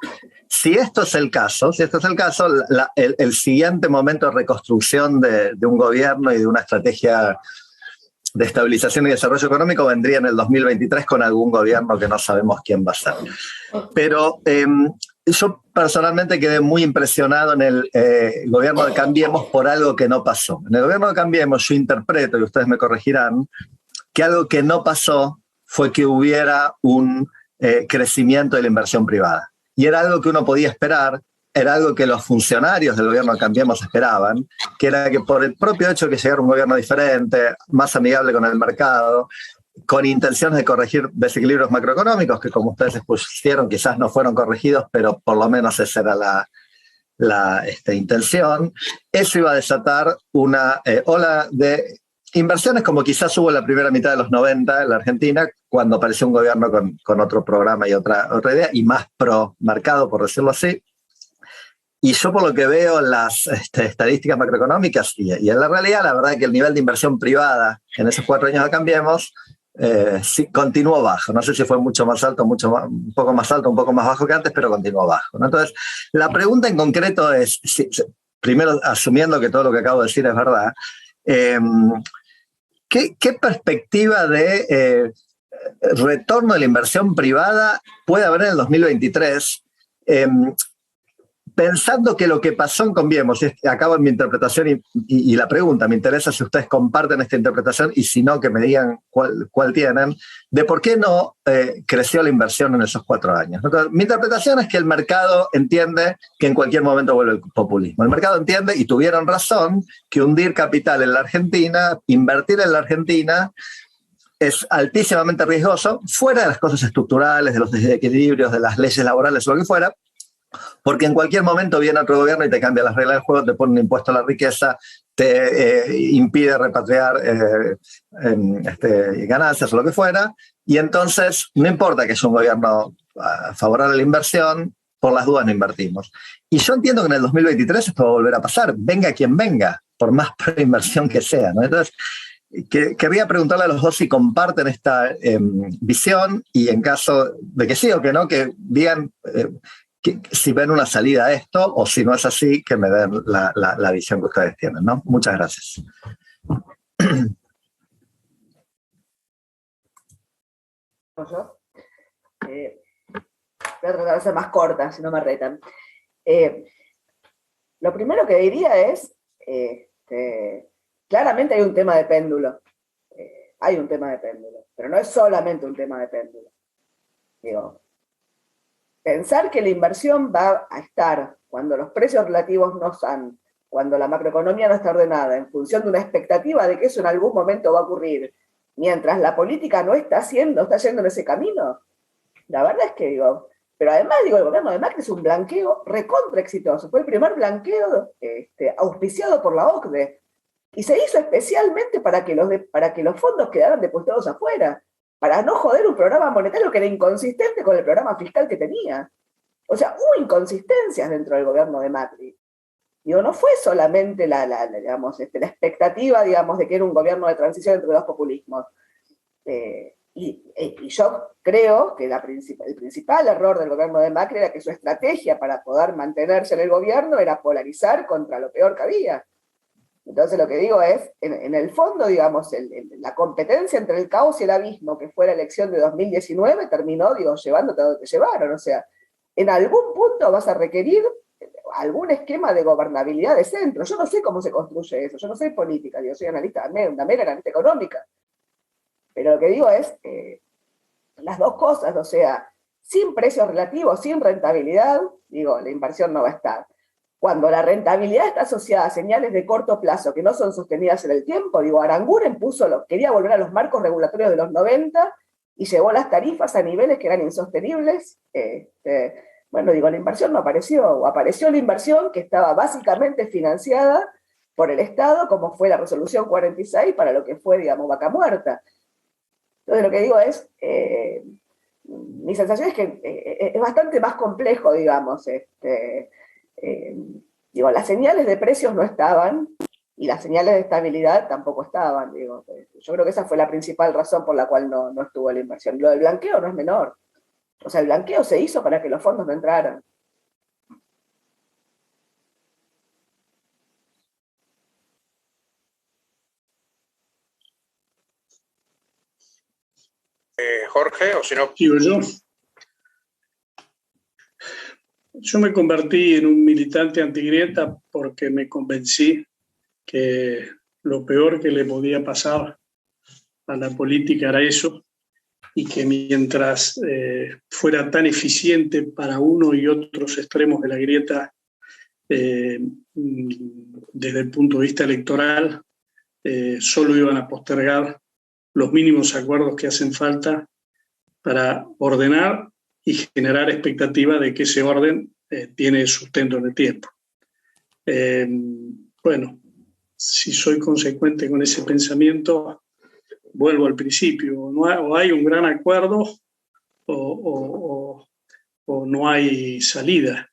E: Si esto es el caso, el siguiente momento de reconstrucción de un gobierno y de una estrategia de estabilización y desarrollo económico vendría en el 2023 con algún gobierno que no sabemos quién va a ser. Pero yo personalmente quedé muy impresionado en el gobierno de Cambiemos por algo que no pasó. En el gobierno de Cambiemos yo interpreto, y ustedes me corregirán, que algo que no pasó fue que hubiera un crecimiento de la inversión privada. Y era algo que uno podía esperar, era algo que los funcionarios del gobierno de Cambiemos esperaban, que era que por el propio hecho de que llegara un gobierno diferente, más amigable con el mercado, con intenciones de corregir desequilibrios macroeconómicos, que como ustedes expusieron quizás no fueron corregidos, pero por lo menos esa era la intención, eso iba a desatar una ola de inversiones como quizás hubo en la primera mitad de los 90 en la Argentina, cuando apareció un gobierno con otro programa y otra idea, y más pro-mercado, por decirlo así. Y yo, por lo que veo en las estadísticas macroeconómicas y en la realidad, la verdad es que el nivel de inversión privada en esos 4 años de Cambiemos sí, continuó bajo. No sé si fue mucho más alto, un poco más alto, un poco más bajo que antes, pero continuó bajo, ¿no? Entonces, la pregunta en concreto es, primero asumiendo que todo lo que acabo de decir es verdad, ¿qué perspectiva de retorno de la inversión privada puede haber en el 2023? Pensando que lo que pasó en Conviemos, acabo en mi interpretación y la pregunta, me interesa si ustedes comparten esta interpretación y si no, que me digan cuál tienen, de por qué no creció la inversión en esos 4 años. Entonces, mi interpretación es que el mercado entiende que en cualquier momento vuelve el populismo. El mercado entiende, y tuvieron razón, que hundir capital en la Argentina, invertir en la Argentina, es altísimamente riesgoso, fuera de las cosas estructurales, de los desequilibrios, de las leyes laborales o lo que fuera, porque en cualquier momento viene otro gobierno y te cambia las reglas del juego, te pone un impuesto a la riqueza, te impide repatriar ganancias o lo que fuera, y entonces no importa que es un gobierno favorable a la inversión, por las dudas no invertimos. Y yo entiendo que en el 2023 esto va a volver a pasar, venga quien venga, por más inversión que sea, ¿no? Entonces, querría preguntarle a los dos si comparten esta visión y en caso de que sí o que no, que digan si ven una salida a esto o si no es así, que me den la visión que ustedes tienen, ¿no? Muchas gracias.
A: ¿Yo? Voy a tratar de ser más corta, si no me retan. Lo primero que diría es, claramente hay un tema de péndulo. Hay un tema de péndulo, pero no es solamente un tema de péndulo. Digo, pensar que la inversión va a estar cuando los precios relativos no están, cuando la macroeconomía no está ordenada, en función de una expectativa de que eso en algún momento va a ocurrir, mientras la política no está yendo en ese camino, la verdad es que digo, pero además digo, el gobierno de Macri es un blanqueo recontra exitoso, fue el primer blanqueo auspiciado por la OCDE, y se hizo especialmente para que los fondos quedaran depositados afuera, para no joder un programa monetario que era inconsistente con el programa fiscal que tenía. O sea, hubo inconsistencias dentro del gobierno de Macri. Digo, no fue solamente la expectativa, digamos, de que era un gobierno de transición entre dos populismos. Y yo creo que el principal error del gobierno de Macri era que su estrategia para poder mantenerse en el gobierno era polarizar contra lo peor que había. Entonces lo que digo es, en el fondo, digamos, la competencia entre el caos y el abismo, que fue la elección de 2019, terminó, llevándote a donde te llevaron. O sea, en algún punto vas a requerir algún esquema de gobernabilidad de centro. Yo no sé cómo se construye eso, yo no soy política, soy analista, una mera analista económica. Pero lo que digo es, las dos cosas, o sea, sin precios relativos, sin rentabilidad, la inversión no va a estar. Cuando la rentabilidad está asociada a señales de corto plazo que no son sostenidas en el tiempo, Aranguren quería volver a los marcos regulatorios de los 90 y llevó las tarifas a niveles que eran insostenibles. La inversión no apareció, o apareció la inversión que estaba básicamente financiada por el Estado, como fue la resolución 46 para lo que fue, Vaca Muerta. Entonces lo que digo es, mi sensación es que es bastante más complejo, las señales de precios no estaban y las señales de estabilidad tampoco estaban. Yo creo que esa fue la principal razón por la cual no estuvo la inversión. Lo del blanqueo no es menor. O sea, el blanqueo se hizo para que los fondos no entraran.
B: Jorge, o si no...
C: Digo yo. Yo me convertí en un militante antigrieta porque me convencí que lo peor que le podía pasar a la política era eso, y que mientras fuera tan eficiente para uno y otros extremos de la grieta desde el punto de vista electoral, solo iban a postergar los mínimos acuerdos que hacen falta para ordenar y generar expectativa de que ese orden tiene sustento en el tiempo. Si soy consecuente con ese pensamiento, vuelvo al principio, o hay un gran acuerdo o no hay salida,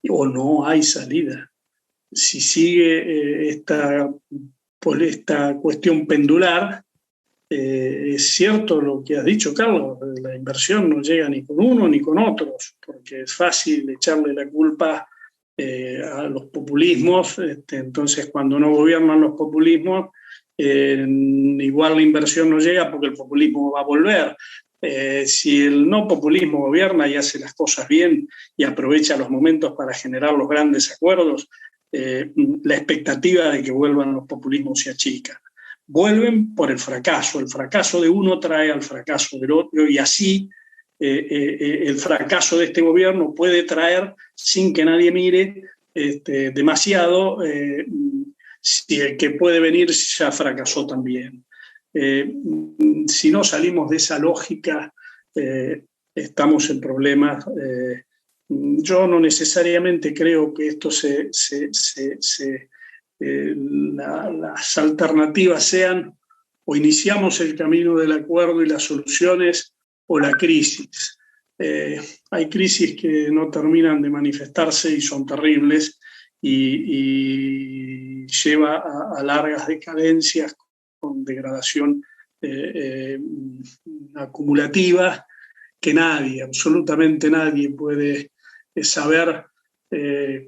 C: o no hay salida. Si sigue esta cuestión pendular, es cierto lo que has dicho, Carlos, la inversión no llega ni con uno ni con otros, porque es fácil echarle la culpa a los populismos. Entonces, cuando no gobiernan los populismos, igual la inversión no llega porque el populismo va a volver. Si el no populismo gobierna y hace las cosas bien y aprovecha los momentos para generar los grandes acuerdos, la expectativa de que vuelvan los populismos se achica. Vuelven por el fracaso de uno trae al fracaso del otro, y así el fracaso de este gobierno puede traer, sin que nadie mire demasiado, si el que puede venir ya fracasó también. Si no salimos de esa lógica, estamos en problemas. Yo no necesariamente creo que esto las alternativas sean o iniciamos el camino del acuerdo y las soluciones o la crisis. Hay crisis que no terminan de manifestarse y son terribles y lleva a largas decadencias con degradación acumulativa que nadie, absolutamente nadie puede saber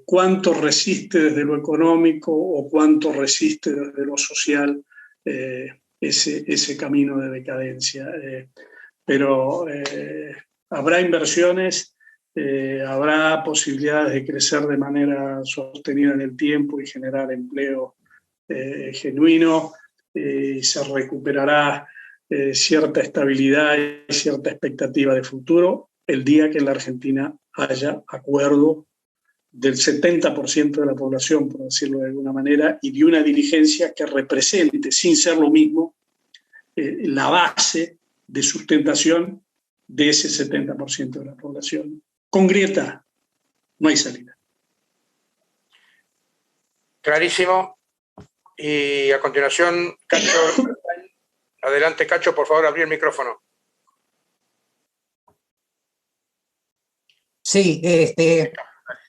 C: cuánto resiste desde lo económico o cuánto resiste desde lo social ese camino de decadencia. Pero habrá inversiones, habrá posibilidades de crecer de manera sostenida en el tiempo y generar empleo genuino, y se recuperará cierta estabilidad y cierta expectativa de futuro el día que en la Argentina haya acuerdo del 70% de la población, por decirlo de alguna manera, y de una dirigencia que represente, sin ser lo mismo, la base de sustentación de ese 70% de la población. Con grieta no hay salida.
B: Clarísimo. Y a continuación, Cacho. Adelante, Cacho, por favor, abrí el micrófono.
F: Sí,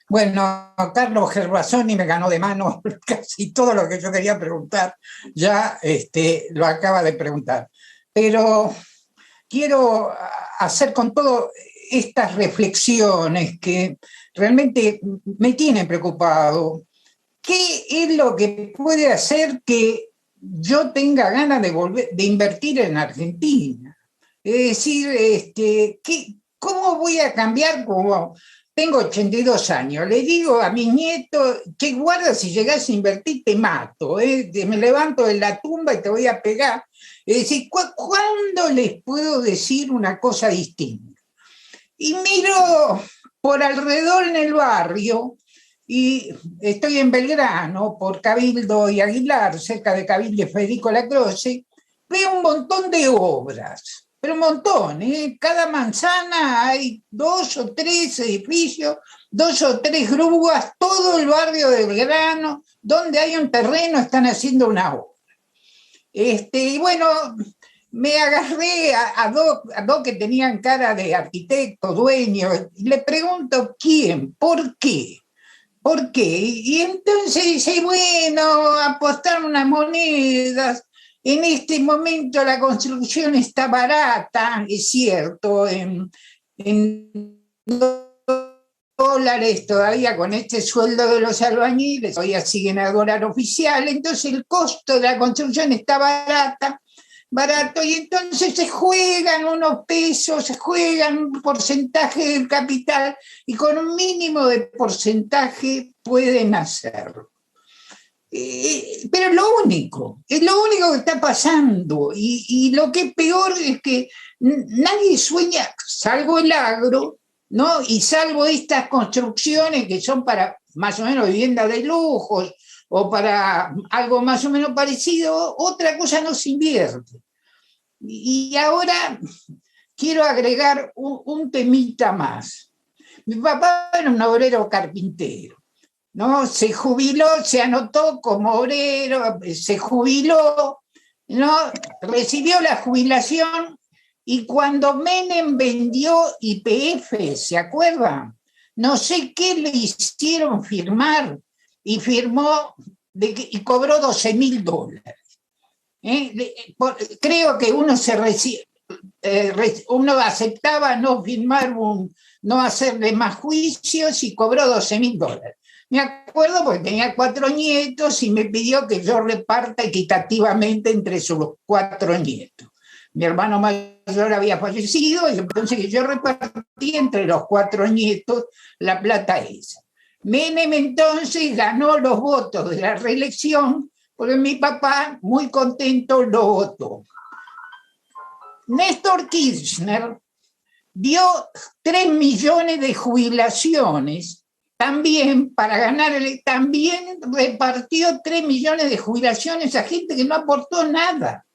F: bueno, Carlos Gervasoni me ganó de mano casi todo lo que yo quería preguntar, ya lo acaba de preguntar. Pero quiero hacer con todo estas reflexiones que realmente me tienen preocupado. ¿Qué es lo que puede hacer que yo tenga ganas de invertir en Argentina? Es decir, ¿cómo voy a cambiar? Como tengo 82 años, le digo a mis nietos, que guarda, si llegas a invertir te mato, me levanto de la tumba y te voy a pegar. Es decir, ¿cuándo les puedo decir una cosa distinta? Y miro por alrededor en el barrio, y estoy en Belgrano, por Cabildo y Aguilar, cerca de Cabildo y Federico Lacroce, veo un montón de obras, pero un montón, cada manzana hay 2 o 3 edificios, 2 o 3 grúas, todo el barrio de Belgrano, donde hay un terreno, están haciendo una obra. Y bueno, me agarré a dos que tenían cara de arquitecto, dueño, y le pregunto, ¿quién? ¿Por qué? ¿Por qué? Y entonces dice, bueno, apostar unas monedas. En este momento la construcción está barata, es cierto, en dólares todavía con este sueldo de los albañiles, todavía siguen a dólar oficial, entonces el costo de la construcción está barato, y entonces se juegan unos pesos, se juegan un porcentaje del capital, y con un mínimo de porcentaje pueden hacerlo. Pero es lo único que está pasando, y lo que es peor es que nadie sueña, salvo el agro, ¿no? Y salvo estas construcciones que son para más o menos vivienda de lujos o para algo más o menos parecido, otra cosa no se invierte. Y ahora quiero agregar un temita más. Mi papá era un obrero carpintero, ¿no? Se jubiló, se anotó como obrero, se jubiló, ¿no? Recibió la jubilación, y cuando Menem vendió YPF, ¿se acuerdan? No sé qué le hicieron firmar, y firmó y cobró $12.000. Creo que uno aceptaba no firmar, no hacerle más juicios, y cobró $12.000. Me acuerdo porque tenía 4 nietos y me pidió que yo reparta equitativamente entre sus 4 nietos. Mi hermano mayor había fallecido, y entonces yo repartí entre los 4 nietos la plata esa. Menem entonces ganó los votos de la reelección, porque mi papá, muy contento, lo votó. Néstor Kirchner dio 3 millones de jubilaciones, también para ganar, también repartió 3 millones de jubilaciones a gente que no aportó nada.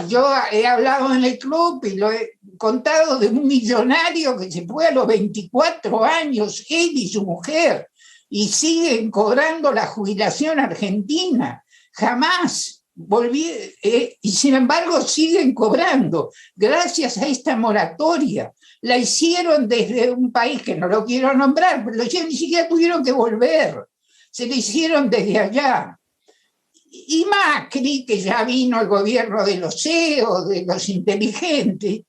F: Yo he hablado en el club y lo he contado de un millonario que se fue a los 24 años, él y su mujer, y siguen cobrando la jubilación argentina. Jamás volví, y sin embargo siguen cobrando, gracias a esta moratoria. La hicieron desde un país que no lo quiero nombrar, pero ni siquiera tuvieron que volver, se la hicieron desde allá. Y Macri, que ya vino al gobierno de los CEOs, de los inteligentes,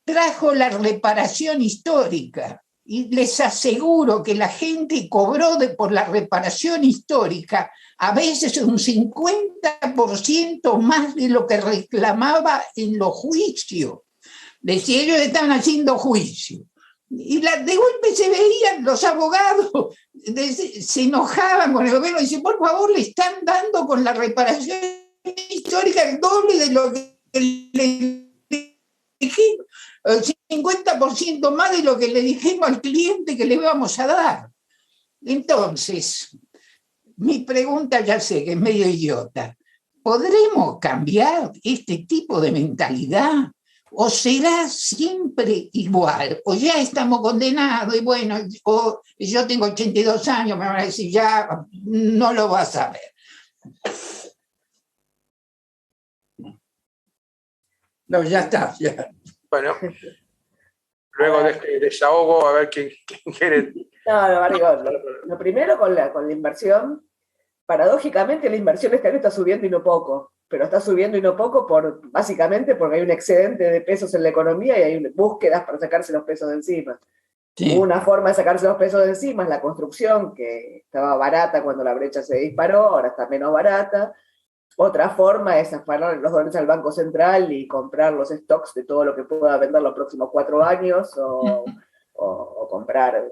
F: trajo la reparación histórica. Y les aseguro que la gente cobró por la reparación histórica a veces un 50% más de lo que reclamaba en los juicios. Decía, ellos estaban haciendo juicio. Y de golpe se veían los abogados, se enojaban con el gobierno y dicen, por favor, le están dando con la reparación histórica el doble de lo que le dijimos, el 50% más de lo que le dijimos al cliente que le íbamos a dar. Entonces, mi pregunta, ya sé que es medio idiota, ¿podremos cambiar este tipo de mentalidad? ¿O será siempre igual? ¿O ya estamos condenados? Y bueno, yo tengo 82 años, me van a decir, ya no lo vas a ver. No, ya está. Ya.
B: Bueno, luego de este desahogo, a ver quién quiere.
A: No, lo primero con la inversión, paradójicamente la inversión este año está subiendo y no poco. Pero está subiendo y no poco básicamente porque hay un excedente de pesos en la economía y hay búsquedas para sacarse los pesos de encima. Sí. Una forma de sacarse los pesos de encima es la construcción, que estaba barata cuando la brecha se disparó, ahora está menos barata. Otra forma es afanar los dólares al Banco Central y comprar los stocks de todo lo que pueda vender los próximos 4 años o comprar,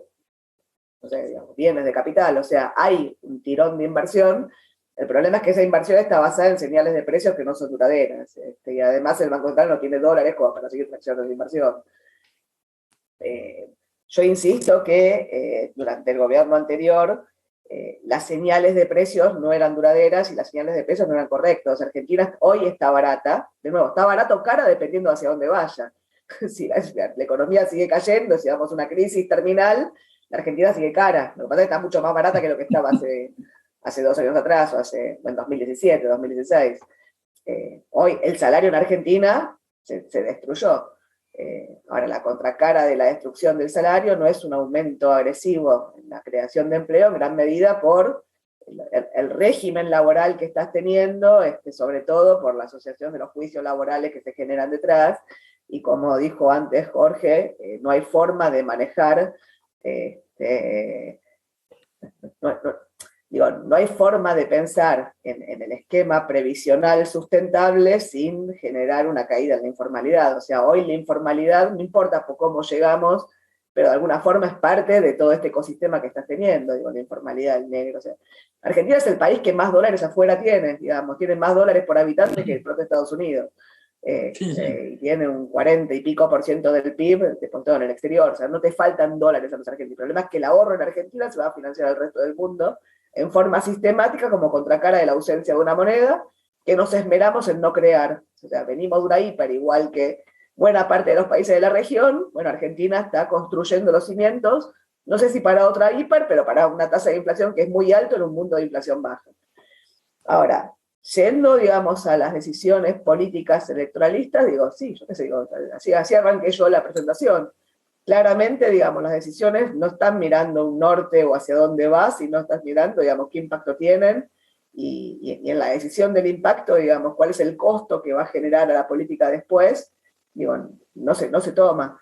A: no sé, digamos, bienes de capital. O sea, hay un tirón de inversión. El problema es que esa inversión está basada en señales de precios que no son duraderas. Y además el Banco Central no tiene dólares como para seguir traccionando la inversión. Yo insisto que durante el gobierno anterior las señales de precios no eran duraderas y las señales de precios no eran correctas. Argentina hoy está barata, de nuevo, está barata o cara dependiendo hacia dónde vaya. Si la economía sigue cayendo, si vamos a una crisis terminal, la Argentina sigue cara. Lo que pasa es que está mucho más barata que lo que estaba hace 2 años atrás, o en 2017, 2016. Hoy el salario en Argentina se destruyó. Ahora, la contracara de la destrucción del salario no es un aumento agresivo en la creación de empleo, en gran medida por el régimen laboral que estás teniendo, sobre todo por la asociación de los juicios laborales que se generan detrás, y como dijo antes Jorge, no hay forma de manejar no hay forma de pensar en el esquema previsional sustentable sin generar una caída en la informalidad. O sea, hoy la informalidad, no importa por cómo llegamos, pero de alguna forma es parte de todo este ecosistema que estás teniendo, la informalidad, el negro. O sea, Argentina es el país que más dólares afuera tiene, tiene más dólares por habitante que el propio Estados Unidos. Y tiene un 40 y pico % del PIB depositado en el exterior. O sea, no te faltan dólares a los argentinos. El problema es que el ahorro en Argentina se va a financiar al resto del mundo en forma sistemática como contracara de la ausencia de una moneda que nos esmeramos en no crear. O sea, venimos de una hiper, igual que buena parte de los países de la región. Bueno, Argentina está construyendo los cimientos, no sé si para otra hiper, pero para una tasa de inflación que es muy alta en un mundo de inflación baja. Ahora, yendo, digamos, a las decisiones políticas electoralistas, sí, yo qué sé, así arranqué yo la presentación. Claramente, digamos, las decisiones no están mirando un norte o hacia dónde va, sino están mirando, digamos, qué impacto tienen y en la decisión del impacto, digamos, cuál es el costo que va a generar a la política después, no se toma.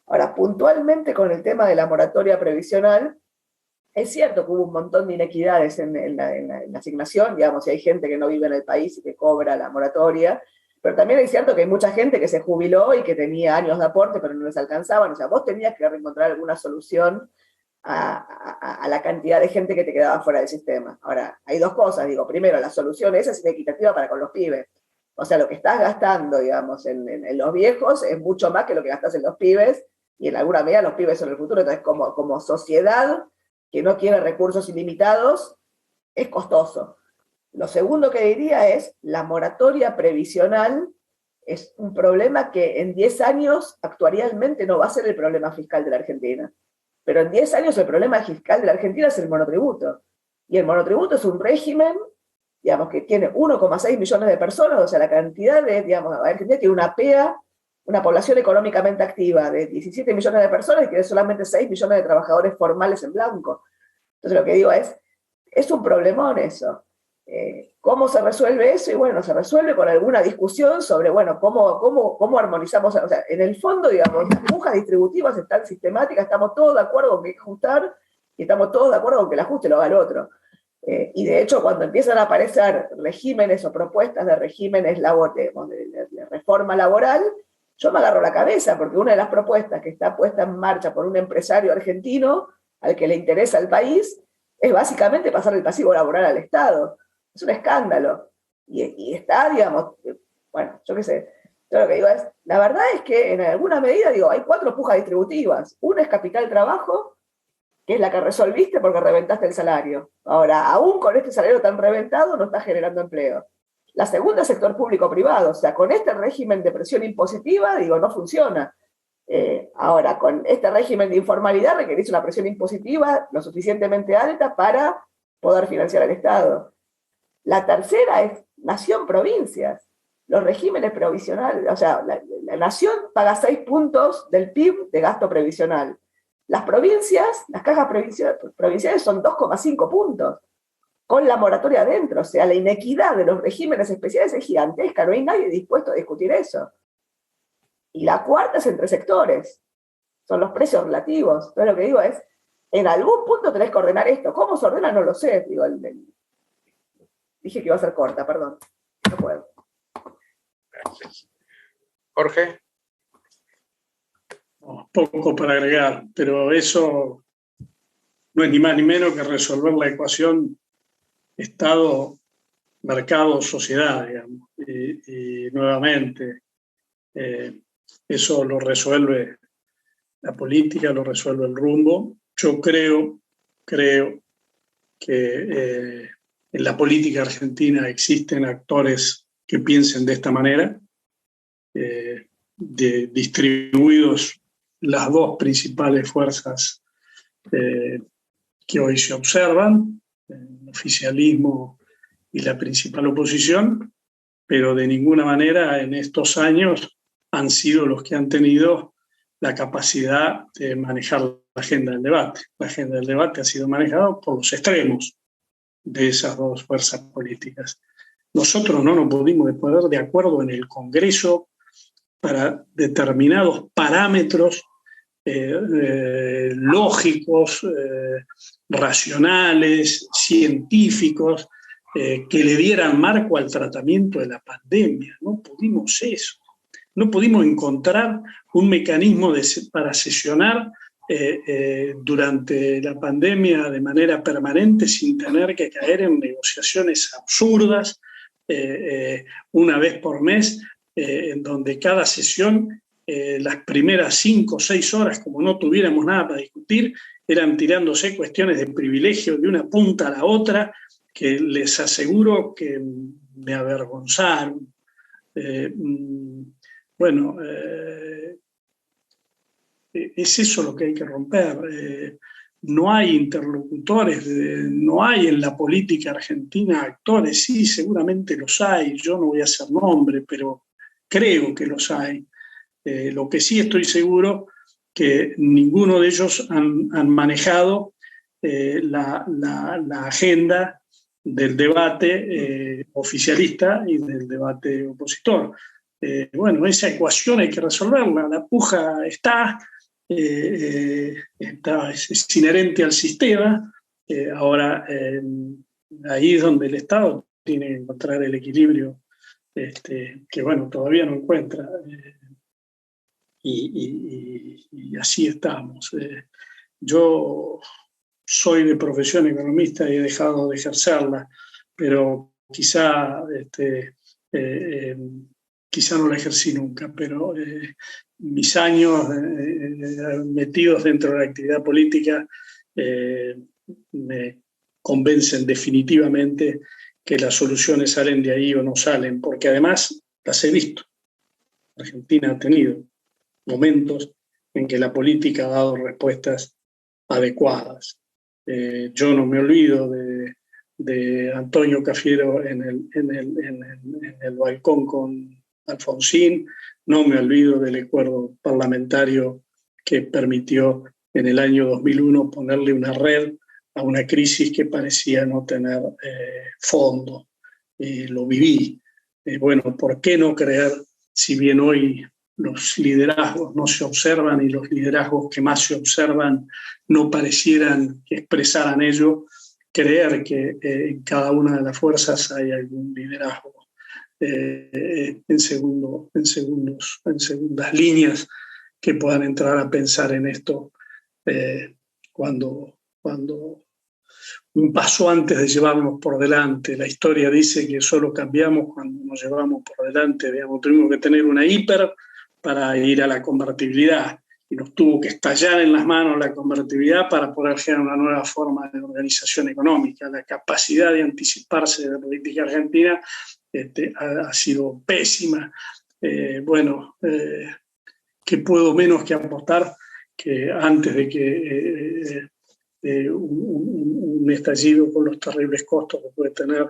A: Ahora, puntualmente con el tema de la moratoria previsional, Es cierto que hubo un montón de inequidades en la asignación, digamos, si hay gente que no vive en el país y que cobra la moratoria, pero también es cierto que hay mucha gente que se jubiló y que tenía años de aporte, pero no les alcanzaban. O sea, vos tenías que encontrar alguna solución a la cantidad de gente que te quedaba fuera del sistema. Ahora, hay dos cosas, digo, primero, la solución esa es inequitativa para con los pibes. O sea, lo que estás gastando, digamos, en los viejos es mucho más que lo que gastas en los pibes, y en alguna medida los pibes son el futuro. Entonces, como sociedad que no quiere recursos ilimitados, es costoso. Lo segundo que diría es, la moratoria previsional es un problema que en 10 años actuarialmente no va a ser el problema fiscal de la Argentina. Pero en 10 años el problema fiscal de la Argentina es el monotributo. Y el monotributo es un régimen, digamos, que tiene 1,6 millones de personas, o sea, la cantidad de, digamos, la Argentina tiene una PEA, una población económicamente activa de 17 millones de personas y tiene solamente 6 millones de trabajadores formales en blanco. Entonces lo que digo es un problemón eso. ¿Cómo se resuelve eso? Y bueno, se resuelve con alguna discusión sobre, bueno, cómo armonizamos, o sea, en el fondo, digamos, las pujas distributivas están sistemáticas, estamos todos de acuerdo con que hay que ajustar, y estamos todos de acuerdo con que el ajuste lo haga el otro. Y de hecho, cuando empiezan a aparecer regímenes o propuestas de regímenes de reforma laboral, yo me agarro la cabeza, porque una de las propuestas que está puesta en marcha por un empresario argentino, al que le interesa el país, es básicamente pasar el pasivo laboral al Estado. Es un escándalo. Y está, digamos, bueno, yo qué sé. Yo lo que digo es, la verdad es que en alguna medida, digo, hay 4 pujas distributivas. Una es capital trabajo, que es la que resolviste porque reventaste el salario. Ahora, aún con este salario tan reventado, no está generando empleo. La segunda es sector público-privado. O sea, con este régimen de presión impositiva, digo, no funciona. Ahora, con este régimen de informalidad requerís una presión impositiva lo suficientemente alta para poder financiar al Estado. La tercera es nación-provincias. Los regímenes provisionales, o sea, la nación paga 6 puntos del PIB de gasto previsional. Las provincias, las cajas provinciales son 2,5 puntos, con la moratoria adentro. O sea, la inequidad de los regímenes especiales es gigantesca, no hay nadie dispuesto a discutir eso. Y la cuarta es entre sectores, son los precios relativos. Entonces lo que digo es, en algún punto tenés que ordenar esto. ¿Cómo se ordena? No lo sé. Digo, dije que iba a ser corta, perdón. No puedo.
B: Gracias. Jorge.
C: Poco para agregar, pero eso no es ni más ni menos que resolver la ecuación Estado, mercado, sociedad, digamos. Y nuevamente, eso lo resuelve la política, lo resuelve el rumbo. Yo creo que en la política argentina existen actores que piensen de esta manera, distribuidos las dos principales fuerzas que hoy se observan, el oficialismo y la principal oposición, pero de ninguna manera en estos años han sido los que han tenido la capacidad de manejar la agenda del debate. La agenda del debate ha sido manejada por los extremos de esas dos fuerzas políticas. Nosotros no nos pudimos poner de acuerdo en el Congreso para determinados parámetros lógicos, racionales, científicos, que le dieran marco al tratamiento de la pandemia. No pudimos eso. No pudimos encontrar un mecanismo para sesionar durante la pandemia de manera permanente sin tener que caer en negociaciones absurdas una vez por mes, en donde cada sesión, las primeras 5 o 6 horas, como no tuviéramos nada para discutir, eran tirándose cuestiones de privilegio de una punta a la otra, que les aseguro que me avergonzaron. Es eso lo que hay que romper. No hay interlocutores, no hay en la política argentina actores. Sí, seguramente los hay, yo no voy a hacer nombre, pero creo que los hay. Lo que sí estoy seguro que ninguno de ellos han manejado la agenda del debate oficialista y del debate opositor. Esa ecuación hay que resolverla. La puja es inherente al sistema, Ahora, ahí es donde el Estado tiene que encontrar el equilibrio que, bueno, todavía no encuentra. Y así estamos. Yo soy de profesión economista y he dejado de ejercerla, pero quizá no la ejercí nunca, pero mis años metidos dentro de la actividad política me convencen definitivamente que las soluciones salen de ahí o no salen, porque además las he visto. Argentina ha tenido momentos en que la política ha dado respuestas adecuadas. Yo no me olvido de Antonio Cafiero en el balcón con Alfonsín, no me olvido del acuerdo parlamentario que permitió en el año 2001 ponerle una red a una crisis que parecía no tener fondo. Lo viví. Bueno, ¿por qué no creer, si bien hoy los liderazgos no se observan y los liderazgos que más se observan no parecieran que expresaran ello, creer que en cada una de las fuerzas hay algún liderazgo en segundas líneas que puedan entrar a pensar en esto cuando un paso antes de llevarnos por delante. La historia dice que solo cambiamos cuando nos llevamos por delante. Digamos, tuvimos que tener una hiper para ir a la convertibilidad y nos tuvo que estallar en las manos la convertibilidad para poder generar una nueva forma de organización económica. La capacidad de anticiparse de la política argentina ha sido pésima. ¿Qué puedo menos que aportar que antes de que un estallido con los terribles costos que puede tener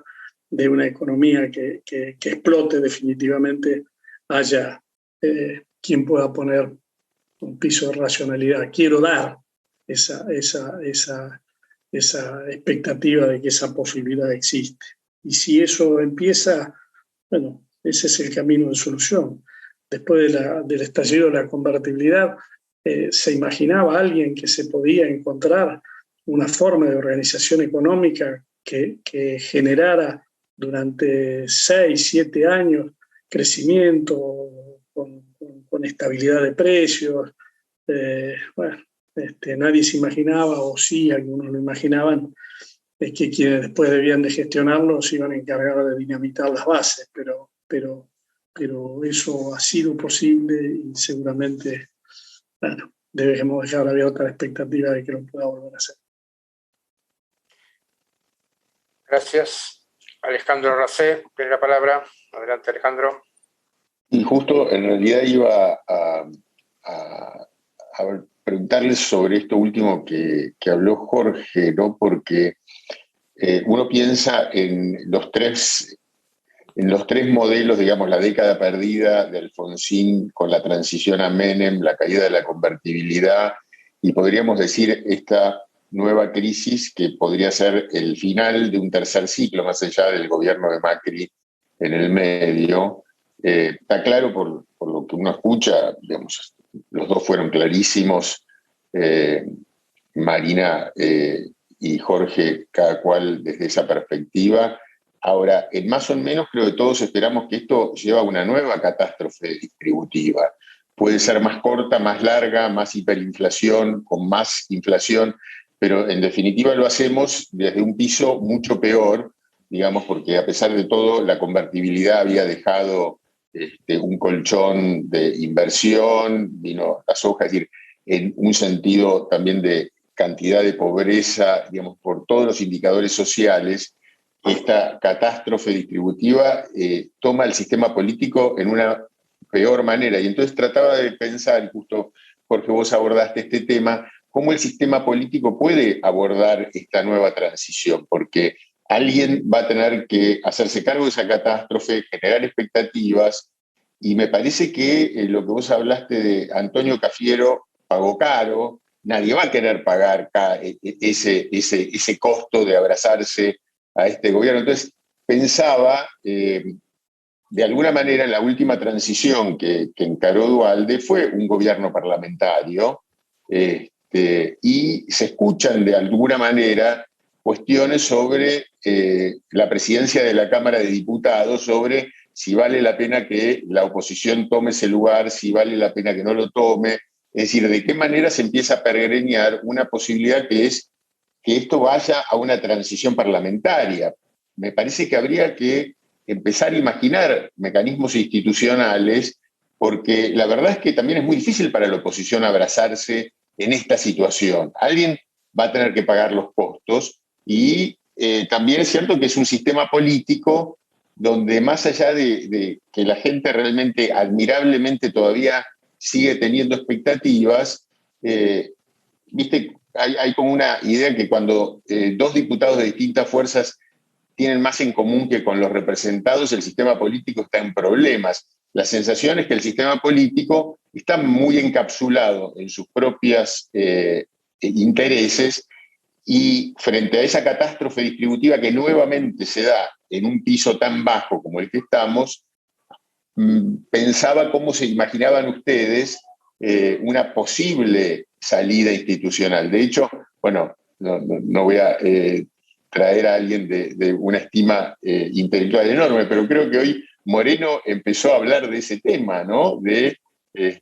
C: de una economía que explote definitivamente, haya quien pueda poner un piso de racionalidad? Quiero dar esa expectativa de que esa posibilidad existe. Y si eso empieza, bueno, ese es el camino de solución. Después del estallido de la convertibilidad, se imaginaba alguien que se podía encontrar una forma de organización económica que generara durante 6, 7 años crecimiento con estabilidad de precios. Nadie se imaginaba, o sí, algunos lo imaginaban, que quienes después debían de gestionarlo se iban a encargar de dinamitar las bases, pero eso ha sido posible y seguramente, bueno, debemos dejar abierta la expectativa de que lo pueda volver a hacer.
B: Gracias. Alejandro Racé tiene la palabra. Adelante, Alejandro.
G: Y justo en realidad iba a preguntarles sobre esto último que habló Jorge, ¿no? Porque uno piensa en los tres modelos, digamos, la década perdida de Alfonsín con la transición a Menem, la caída de la convertibilidad, y podríamos decir esta nueva crisis que podría ser el final de un tercer ciclo, más allá del gobierno de Macri en el medio. Está claro por lo que uno escucha, digamos, los dos fueron clarísimos, Marina y Jorge, cada cual desde esa perspectiva. Ahora, en más o menos creo que todos esperamos que esto lleva a una nueva catástrofe distributiva. Puede ser más corta, más larga, más hiperinflación, con más inflación, pero en definitiva lo hacemos desde un piso mucho peor, digamos, porque a pesar de todo la convertibilidad había dejado un colchón de inversión, vino la soja, es decir, en un sentido también de cantidad de pobreza, digamos, por todos los indicadores sociales. Esta catástrofe distributiva toma el sistema político en una peor manera. Y entonces trataba de pensar, y justo Jorge, vos abordaste este tema, cómo el sistema político puede abordar esta nueva transición, porque alguien va a tener que hacerse cargo de esa catástrofe, generar expectativas, y me parece que lo que vos hablaste de Antonio Cafiero pagó caro, nadie va a querer pagar ese costo de abrazarse a este gobierno. Entonces pensaba, de alguna manera, en la última transición que encaró Duhalde fue un gobierno parlamentario, y se escuchan de alguna manera cuestiones sobre la presidencia de la Cámara de Diputados, sobre si vale la pena que la oposición tome ese lugar, si vale la pena que no lo tome. Es decir, de qué manera se empieza a pergeñar una posibilidad que es que esto vaya a una transición parlamentaria. Me parece que habría que empezar a imaginar mecanismos institucionales, porque la verdad es que también es muy difícil para la oposición abrazarse en esta situación. Alguien va a tener que pagar los costos y también es cierto que es un sistema político donde más allá de que la gente realmente admirablemente todavía sigue teniendo expectativas, viste, hay como una idea que cuando dos diputados de distintas fuerzas tienen más en común que con los representados, el sistema político está en problemas. La sensación es que el sistema político está muy encapsulado en sus propios intereses, y frente a esa catástrofe distributiva que nuevamente se da en un piso tan bajo como el que estamos, pensaba cómo se imaginaban ustedes una posible salida institucional. De hecho, bueno, no voy a traer a alguien de una estima intelectual enorme, pero creo que hoy Moreno empezó a hablar de ese tema, ¿no?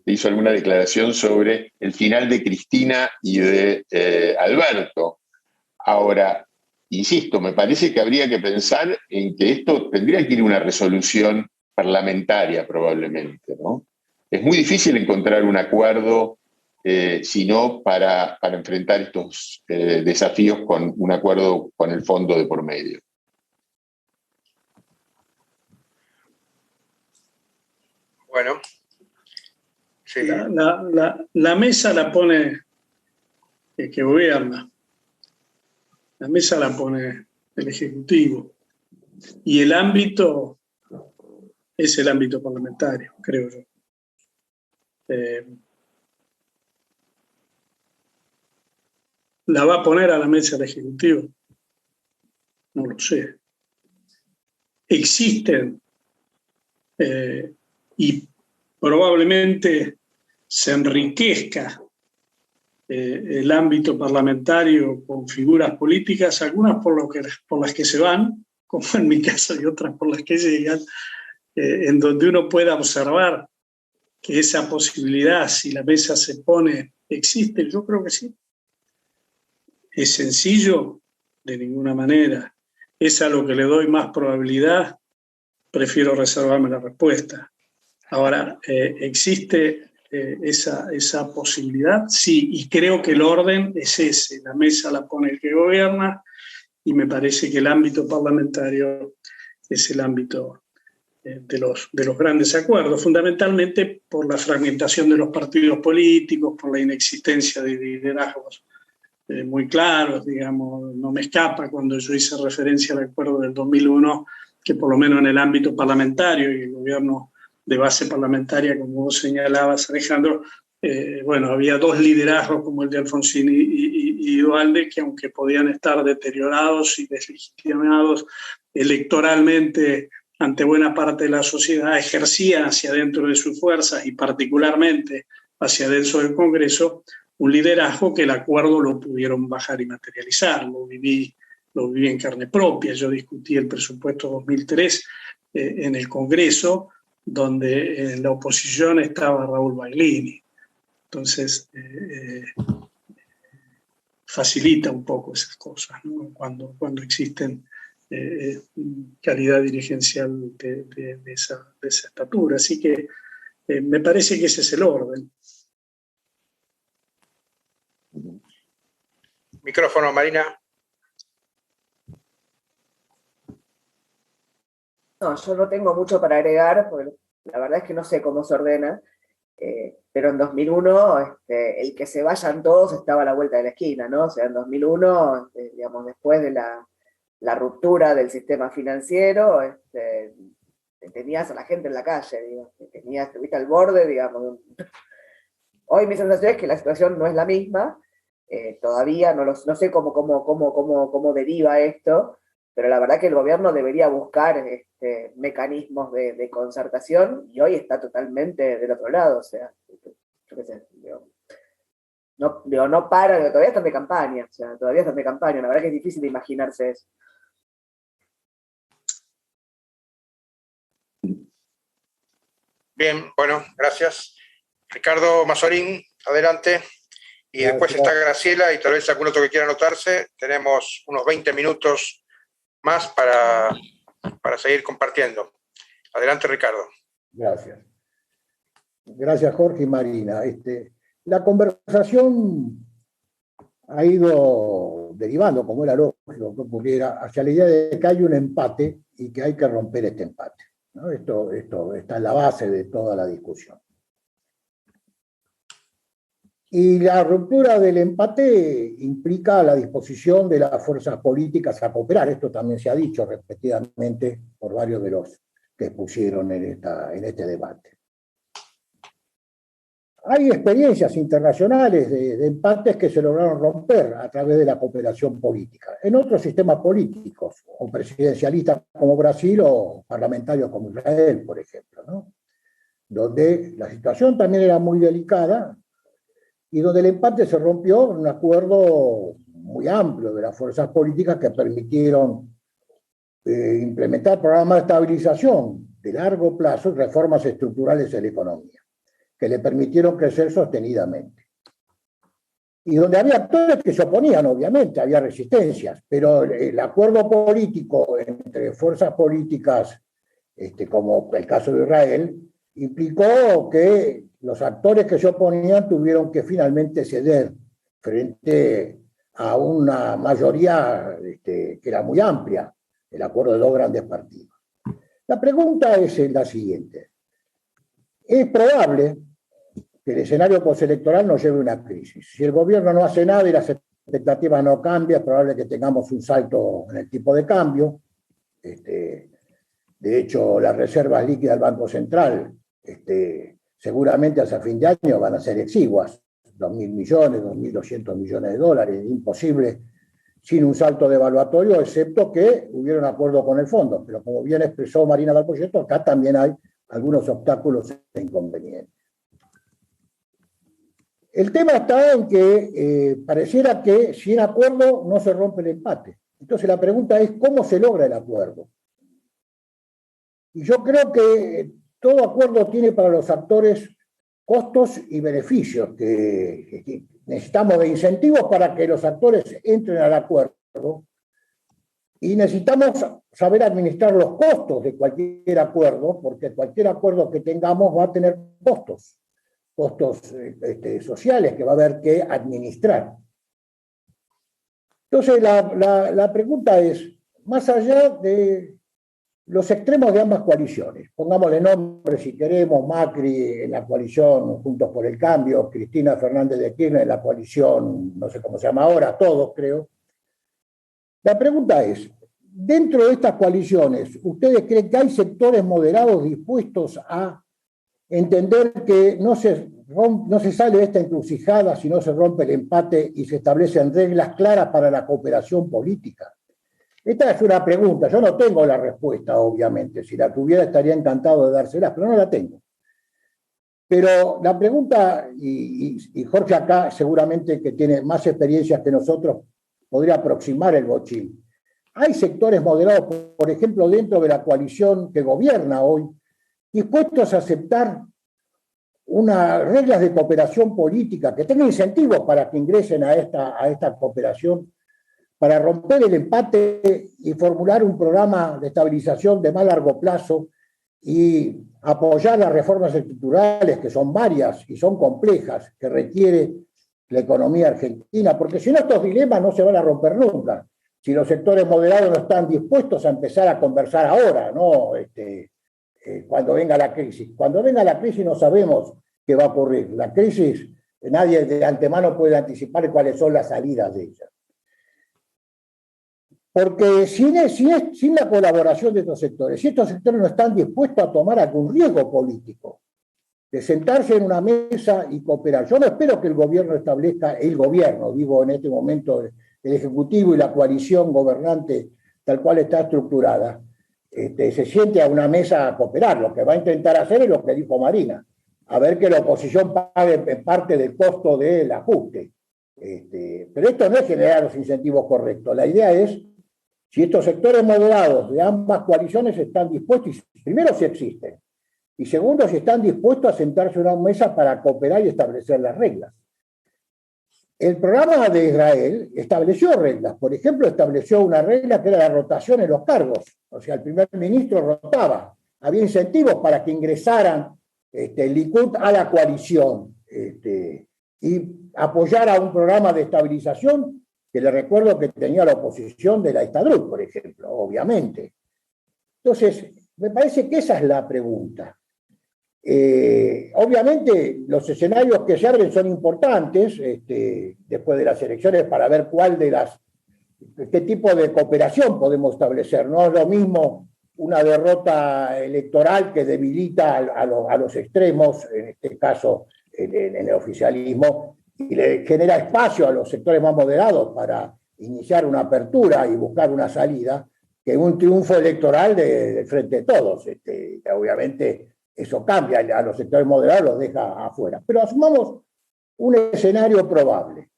G: Hizo alguna declaración sobre el final de Cristina y de Alberto. Ahora, insisto, me parece que habría que pensar en que esto tendría que ir a una resolución parlamentaria probablemente, ¿no? Es muy difícil encontrar un acuerdo, sino para enfrentar estos desafíos con un acuerdo con el fondo de por medio.
B: Bueno, sí.
C: La mesa la pone el que gobierna. La mesa la pone el Ejecutivo. Y el ámbito es el ámbito parlamentario, creo yo. ¿La va a poner a la mesa el Ejecutivo? No lo sé. Existen y probablemente se enriquezca el ámbito parlamentario con figuras políticas, algunas por las que se van, como en mi caso, y otras por las que llegan, en donde uno pueda observar que esa posibilidad, si la mesa se pone, existe. Yo creo que sí. ¿Es sencillo? De ninguna manera. ¿Es a lo que le doy más probabilidad? Prefiero reservarme la respuesta. Ahora, ¿existe esa posibilidad? Sí, y creo que el orden es ese. La mesa la pone el que gobierna y me parece que el ámbito parlamentario es el ámbito de los grandes acuerdos, fundamentalmente por la fragmentación de los partidos políticos, por la inexistencia de liderazgos muy claros, digamos. No me escapa cuando yo hice referencia al acuerdo del 2001, que por lo menos en el ámbito parlamentario y el gobierno de base parlamentaria, como vos señalabas, Alejandro, bueno, había dos liderazgos como el de Alfonsín y Duhalde, que aunque podían estar deteriorados y deslegitimados electoralmente ante buena parte de la sociedad, ejercían hacia dentro de sus fuerzas y particularmente hacia dentro del Congreso un liderazgo que el acuerdo lo pudieron bajar y materializar. Lo viví en carne propia. Yo discutí el presupuesto 2003 en el Congreso, donde en la oposición estaba Raúl Baglini. Entonces, facilita un poco esas cosas, ¿no? Cuando existen calidad dirigencial de esa estatura. Así que me parece que ese es el orden.
B: Micrófono, Marina.
A: No, yo no tengo mucho para agregar, porque la verdad es que no sé cómo se ordena, pero en 2001 el que se vayan todos estaba a la vuelta de la esquina, ¿no? O sea, en 2001, digamos, después de la ruptura del sistema financiero, tenías a la gente en la calle, digamos, estuviste al borde, digamos. Hoy mi sensación es que la situación no es la misma, todavía no sé cómo deriva esto, pero la verdad que el gobierno debería buscar mecanismos de concertación y hoy está totalmente del otro lado, o sea, yo qué sé,
H: no paran, todavía están de campaña, o sea, todavía están de campaña, la verdad que es difícil de imaginarse eso.
B: Bien, bueno, gracias. Ricardo Mazzorín, adelante. Y después está Graciela y tal vez algún otro que quiera anotarse. Tenemos unos 20 minutos más para seguir compartiendo. Adelante, Ricardo.
I: Gracias. Gracias, Jorge y Marina. La conversación ha ido derivando, como era lógico que ocurriera, hacia la idea de que hay un empate y que hay que romper este empate, ¿no? Esto está en la base de toda la discusión. Y la ruptura del empate implica la disposición de las fuerzas políticas a cooperar. Esto también se ha dicho repetidamente por varios de los que expusieron en este debate. Hay experiencias internacionales de empates que se lograron romper a través de la cooperación política. En otros sistemas políticos, o presidencialistas como Brasil o parlamentarios como Israel, por ejemplo, ¿no? Donde la situación también era muy delicada, y donde el empate se rompió en un acuerdo muy amplio de las fuerzas políticas que permitieron implementar programas de estabilización de largo plazo y reformas estructurales en la economía, que le permitieron crecer sostenidamente. Y donde había actores que se oponían, obviamente, había resistencias, pero el acuerdo político entre fuerzas políticas, como el caso de Israel, implicó que los actores que se oponían tuvieron que finalmente ceder frente a una mayoría que era muy amplia, el acuerdo de dos grandes partidos. La pregunta es la siguiente. Es probable que el escenario postelectoral nos lleve a una crisis. Si el gobierno no hace nada y las expectativas no cambian, es probable que tengamos un salto en el tipo de cambio. De hecho, las reservas líquidas del Banco Central seguramente hasta fin de año van a ser exiguas, 2.000 millones, 2.200 millones de dólares, imposible sin un salto devaluatorio, excepto que hubiera un acuerdo con el fondo. Pero como bien expresó Marina del Proyecto, acá también hay algunos obstáculos e inconvenientes. El tema está en que pareciera que sin acuerdo no se rompe el empate. Entonces la pregunta es, ¿cómo se logra el acuerdo? Y yo creo que todo acuerdo tiene para los actores costos y beneficios, que necesitamos de incentivos para que los actores entren al acuerdo, y necesitamos saber administrar los costos de cualquier acuerdo, porque cualquier acuerdo que tengamos va a tener costos sociales que va a haber que administrar. Entonces la pregunta es, más allá de los extremos de ambas coaliciones, pongámosle nombre si queremos, Macri en la coalición Juntos por el Cambio, Cristina Fernández de Kirchner en la coalición, no sé cómo se llama ahora, todos creo. La pregunta es, dentro de estas coaliciones, ¿ustedes creen que hay sectores moderados dispuestos a entender que no se sale de esta encrucijada si no se rompe el empate y se establecen reglas claras para la cooperación política? Esta es una pregunta, yo no tengo la respuesta, obviamente. Si la tuviera estaría encantado de dárselas, pero no la tengo. Pero la pregunta, y Jorge acá seguramente que tiene más experiencias que nosotros, podría aproximar el bochín. Hay sectores moderados, por ejemplo, dentro de la coalición que gobierna hoy, dispuestos a aceptar unas reglas de cooperación política que tengan incentivos para que ingresen a esta cooperación, para romper el empate y formular un programa de estabilización de más largo plazo y apoyar las reformas estructurales, que son varias y son complejas, que requiere la economía argentina, porque si no estos dilemas no se van a romper nunca. Si los sectores moderados no están dispuestos a empezar a conversar ahora, ¿no? Cuando venga la crisis. Cuando venga la crisis no sabemos qué va a ocurrir. La crisis, nadie de antemano puede anticipar cuáles son las salidas de ella. Porque sin la colaboración de estos sectores, si estos sectores no están dispuestos a tomar algún riesgo político, de sentarse en una mesa y cooperar. Yo no espero que el gobierno establezca, el gobierno, digo en este momento el Ejecutivo y la coalición gobernante tal cual está estructurada, se siente a una mesa a cooperar. Lo que va a intentar hacer es lo que dijo Marina, a ver que la oposición pague parte del costo del ajuste. Pero esto no es generar los incentivos correctos. La idea es si estos sectores moderados de ambas coaliciones están dispuestos, primero si existen, y segundo si están dispuestos a sentarse en una mesa para cooperar y establecer las reglas. El programa de Israel estableció reglas. Por ejemplo, estableció una regla que era la rotación en los cargos. O sea, el primer ministro rotaba. Había incentivos para que ingresaran el Likud a la coalición y apoyara un programa de estabilización que le recuerdo que tenía la oposición de la Histadrut, por ejemplo, obviamente. Entonces, me parece que esa es la pregunta. Obviamente los escenarios que se abren son importantes después de las elecciones para ver qué tipo de cooperación podemos establecer. No es lo mismo una derrota electoral que debilita a los extremos, en este caso en el oficialismo, y le genera espacio a los sectores más moderados para iniciar una apertura y buscar una salida, que un triunfo electoral del Frente de Todos. Obviamente eso cambia, a los sectores moderados los deja afuera. Pero asumamos un escenario probable,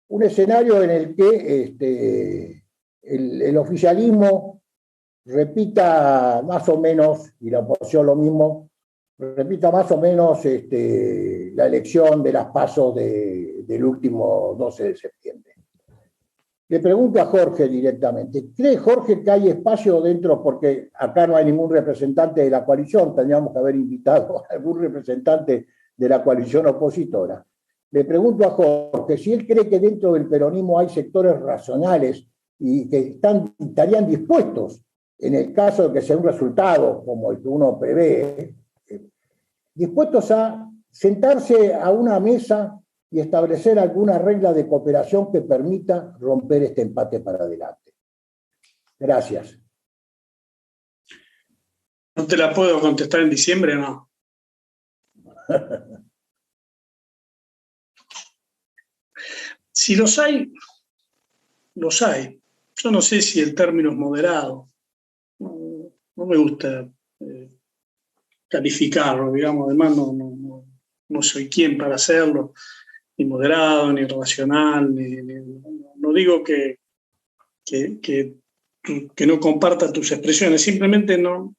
I: un escenario en el que el oficialismo repita más o menos, y la oposición lo mismo, repita más o menos la elección de las PASO del último 12 de septiembre. Le pregunto a Jorge directamente, ¿cree Jorge que hay espacio dentro, porque acá no hay ningún representante de la coalición, tendríamos que haber invitado a algún representante de la coalición opositora? Le pregunto a Jorge si él cree que dentro del peronismo hay sectores racionales y que estarían dispuestos, en el caso de que sea un resultado como el que uno prevé, dispuestos a sentarse a una mesa y establecer alguna regla de cooperación que permita romper este empate para adelante. Gracias.
C: ¿No te la puedo contestar en diciembre o no? Si los hay, los hay. Yo no sé si el término es moderado. No me gusta calificarlo, digamos. Además, no soy quien para hacerlo. Ni moderado, ni racional, no digo que no comparta tus expresiones, simplemente no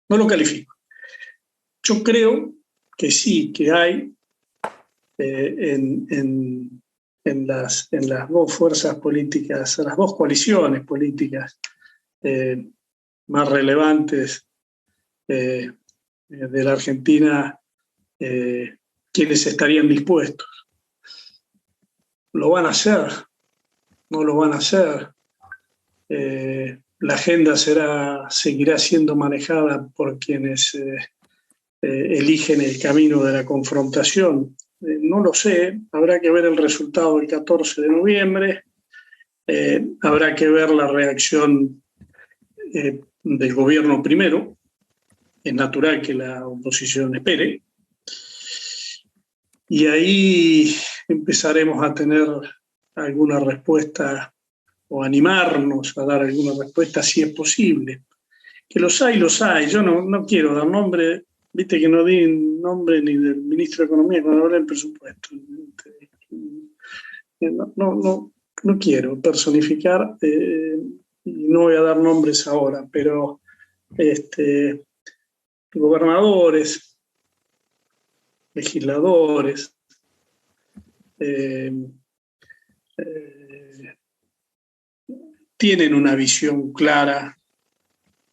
C: lo califico. Yo creo que sí, que hay en las dos fuerzas políticas, las dos coaliciones políticas más relevantes de la Argentina, quienes estarían dispuestos. ¿Lo van a hacer? ¿No lo van a hacer? La agenda seguirá siendo manejada por quienes eligen el camino de la confrontación. No lo sé, habrá que ver el resultado del 14 de noviembre, habrá que ver la reacción del gobierno primero. Es natural que la oposición espere. Y ahí empezaremos a tener alguna respuesta o animarnos a dar alguna respuesta si es posible. Que los hay, los hay. Yo no quiero dar nombre, viste que no di nombre ni del ministro de Economía cuando hablé del presupuesto. No quiero personificar y no voy a dar nombres ahora, pero gobernadores, legisladores, tienen una visión clara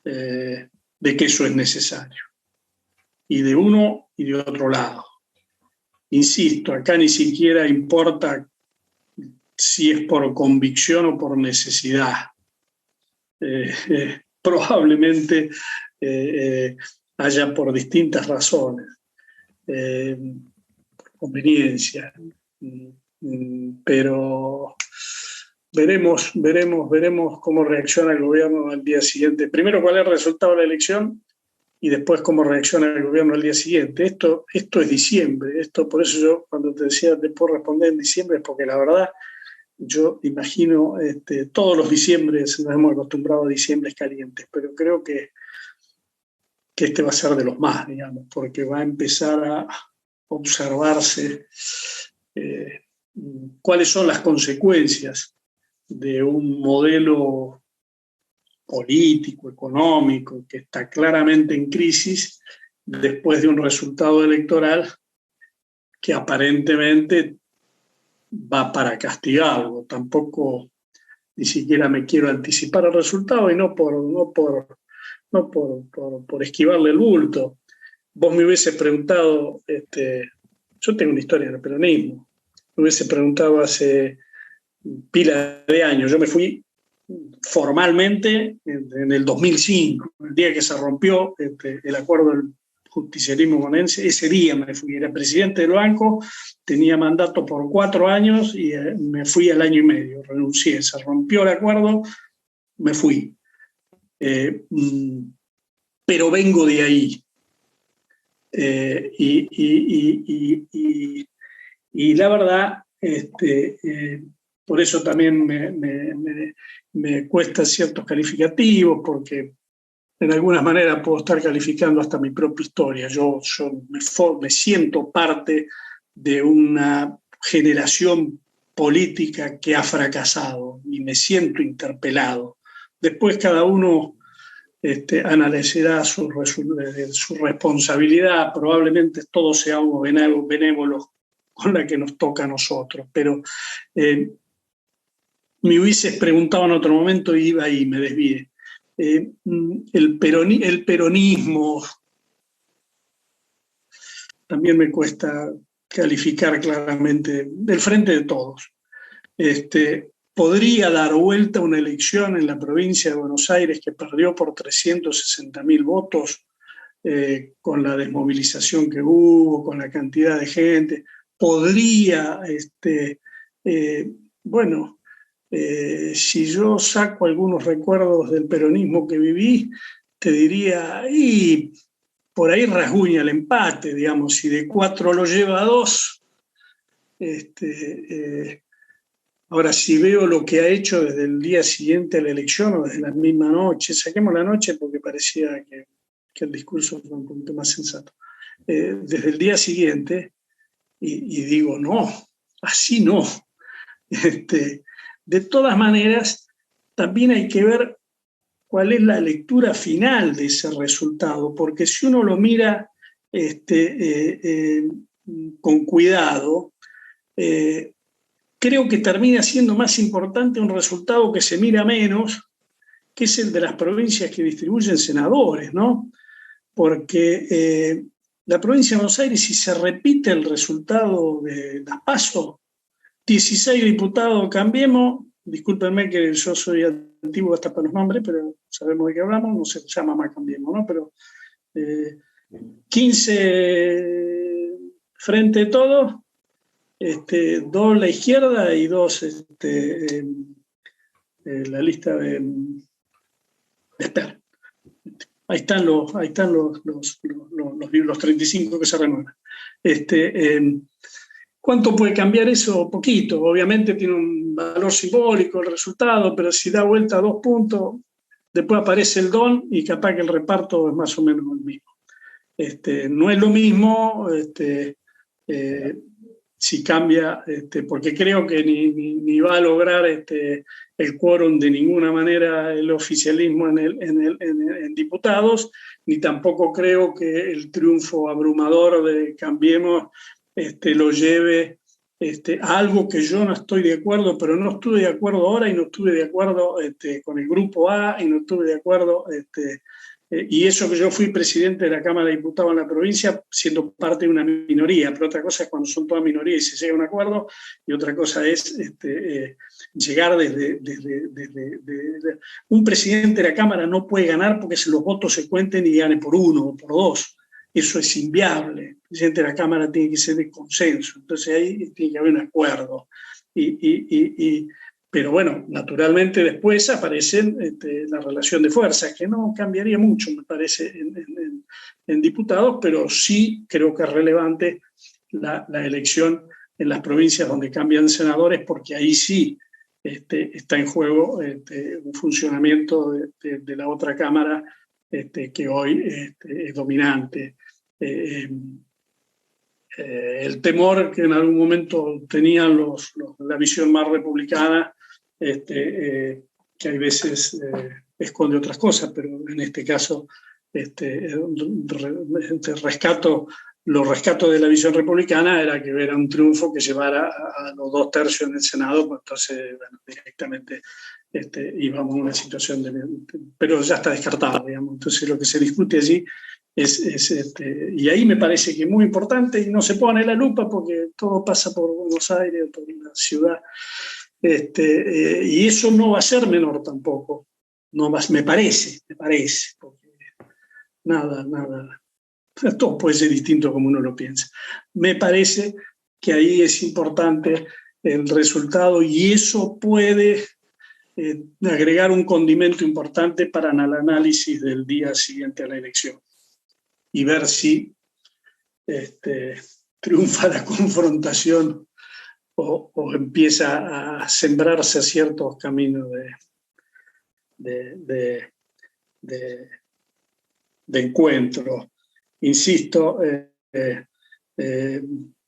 C: de que eso es necesario, y de uno y de otro lado. Insisto, acá ni siquiera importa si es por convicción o por necesidad. Probablemente haya por distintas razones. Conveniencia, pero veremos cómo reacciona el gobierno al día siguiente. Primero, cuál es el resultado de la elección y después cómo reacciona el gobierno al día siguiente. Esto es diciembre. Por eso yo cuando te decía te puedo responder en diciembre, es porque la verdad yo imagino todos los diciembres nos hemos acostumbrado a diciembres calientes, pero creo que que este va a ser de los más, digamos, porque va a empezar a observarse cuáles son las consecuencias de un modelo político, económico, que está claramente en crisis después de un resultado electoral que aparentemente va para castigarlo. Tampoco ni siquiera me quiero anticipar el resultado, y no por esquivarle el bulto. Vos me hubiese preguntado, yo tengo una historia en el peronismo, me hubiese preguntado hace pila de años. Yo me fui formalmente en el 2005, el día que se rompió el acuerdo del justicialismo bonaerense. Ese día me fui, era presidente del banco, tenía mandato por 4 años y me fui al año y medio, renuncié, se rompió el acuerdo, me fui. Pero vengo de ahí. Y la verdad, por eso también me cuesta ciertos calificativos, porque en algunas maneras puedo estar calificando hasta mi propia historia. Yo me siento parte de una generación política que ha fracasado y me siento interpelado. Después cada uno analizará su responsabilidad. Probablemente todos seamos benévolos con la que nos toca a nosotros, pero me hubieses preguntado en otro momento y iba ahí, me desvié. El peronismo también me cuesta calificar claramente, del frente de todos. Podría dar vuelta una elección en la provincia de Buenos Aires que perdió por 360.000 votos, con la desmovilización que hubo, con la cantidad de gente. Podría, si yo saco algunos recuerdos del peronismo que viví, te diría, y por ahí rasguña el empate, digamos, si de 4 lo lleva a 2. Ahora, si veo lo que ha hecho desde el día siguiente a la elección o desde la misma noche, saquemos la noche porque parecía que el discurso fue un poquito más sensato, desde el día siguiente, y digo, no, así no. De todas maneras, también hay que ver cuál es la lectura final de ese resultado, porque si uno lo mira con cuidado, creo que termina siendo más importante un resultado que se mira menos, que es el de las provincias que distribuyen senadores, ¿no? Porque la provincia de Buenos Aires, si se repite el resultado de las PASO, 16 diputados Cambiemos, discúlpenme que yo soy antiguo hasta para los nombres, pero sabemos de qué hablamos, no se llama más Cambiemos, ¿no? Pero 15 frente de todos, 2 la izquierda y 2 la lista de Esper. Ahí están los 35 que se renuevan. ¿Cuánto puede cambiar eso? Poquito. Obviamente tiene un valor simbólico el resultado, pero si da vuelta a 2 puntos, después aparece el don y capaz que el reparto es más o menos el mismo. No es lo mismo si cambia, porque creo que ni va a lograr el quórum de ninguna manera el oficialismo en diputados, ni tampoco creo que el triunfo abrumador de Cambiemos lo lleve a algo que yo no estoy de acuerdo, pero no estuve de acuerdo ahora y no estuve de acuerdo con el Grupo A y no estuve de acuerdo, y eso que yo fui presidente de la Cámara de Diputados en la provincia siendo parte de una minoría, pero otra cosa es cuando son todas minorías y se llega a un acuerdo, y otra cosa es llegar desde un presidente de la Cámara no puede ganar porque si los votos se cuenten y gane por 1 o por 2. Eso es inviable. El presidente de la Cámara tiene que ser de consenso. Entonces ahí tiene que haber un acuerdo. Pero bueno, naturalmente después aparece la relación de fuerzas, que no cambiaría mucho, me parece, en diputados, pero sí creo que es relevante la elección en las provincias donde cambian senadores, porque ahí sí está en juego un funcionamiento de la otra Cámara que hoy es dominante. El temor que en algún momento tenían la visión más republicana, que hay veces esconde otras cosas, pero en este caso lo rescato de la visión republicana era que era un triunfo que llevara a los 2/3 en el Senado, pues entonces bueno, directamente íbamos a una situación pero ya está descartado, digamos. Entonces lo que se discute allí y ahí me parece que es muy importante y no se pone la lupa porque todo pasa por Buenos Aires, por la ciudad, y eso no va a ser menor tampoco, no va, me parece, porque nada, todo puede ser distinto como uno lo piensa. Me parece que ahí es importante el resultado y eso puede agregar un condimento importante para el análisis del día siguiente a la elección y ver si triunfa la confrontación o empieza a sembrarse ciertos caminos de encuentro. Insisto,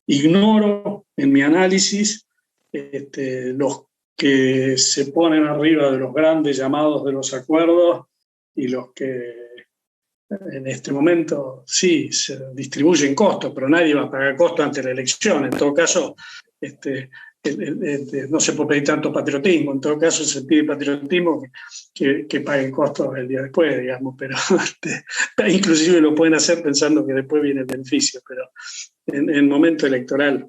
C: ignoro en mi análisis los que se ponen arriba de los grandes llamados de los acuerdos y los que en este momento sí se distribuyen costos, pero nadie va a pagar costos ante la elección. En todo caso, no se puede pedir tanto patriotismo. En todo caso, se pide patriotismo que paguen costos el día después, digamos, pero inclusive lo pueden hacer pensando que después viene el beneficio, pero en el momento electoral,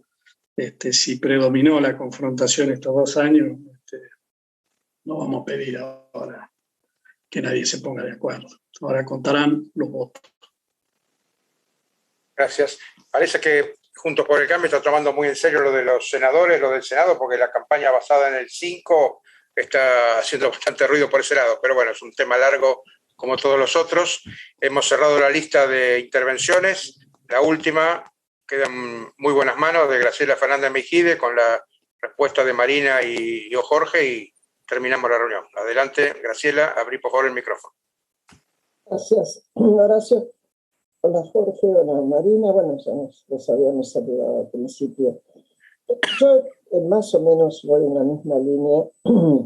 C: si predominó la confrontación estos 2 años, no vamos a pedir ahora que nadie se ponga de acuerdo. Ahora contarán los votos.
B: Gracias. Parece que Juntos por el Cambio está tomando muy en serio lo de los senadores, lo del Senado, porque la campaña basada en el 5 está haciendo bastante ruido por ese lado. Pero bueno, es un tema largo como todos los otros. Hemos cerrado la lista de intervenciones. La última queda en muy buenas manos de Graciela Fernández Mejide con la respuesta de Marina y yo, Jorge, y terminamos la reunión. Adelante, Graciela, abrí por favor el micrófono.
J: Gracias, Horacio. Hola, Jorge. Hola, Marina. Bueno, ya nos habíamos saludado al principio. Yo más o menos voy en la misma línea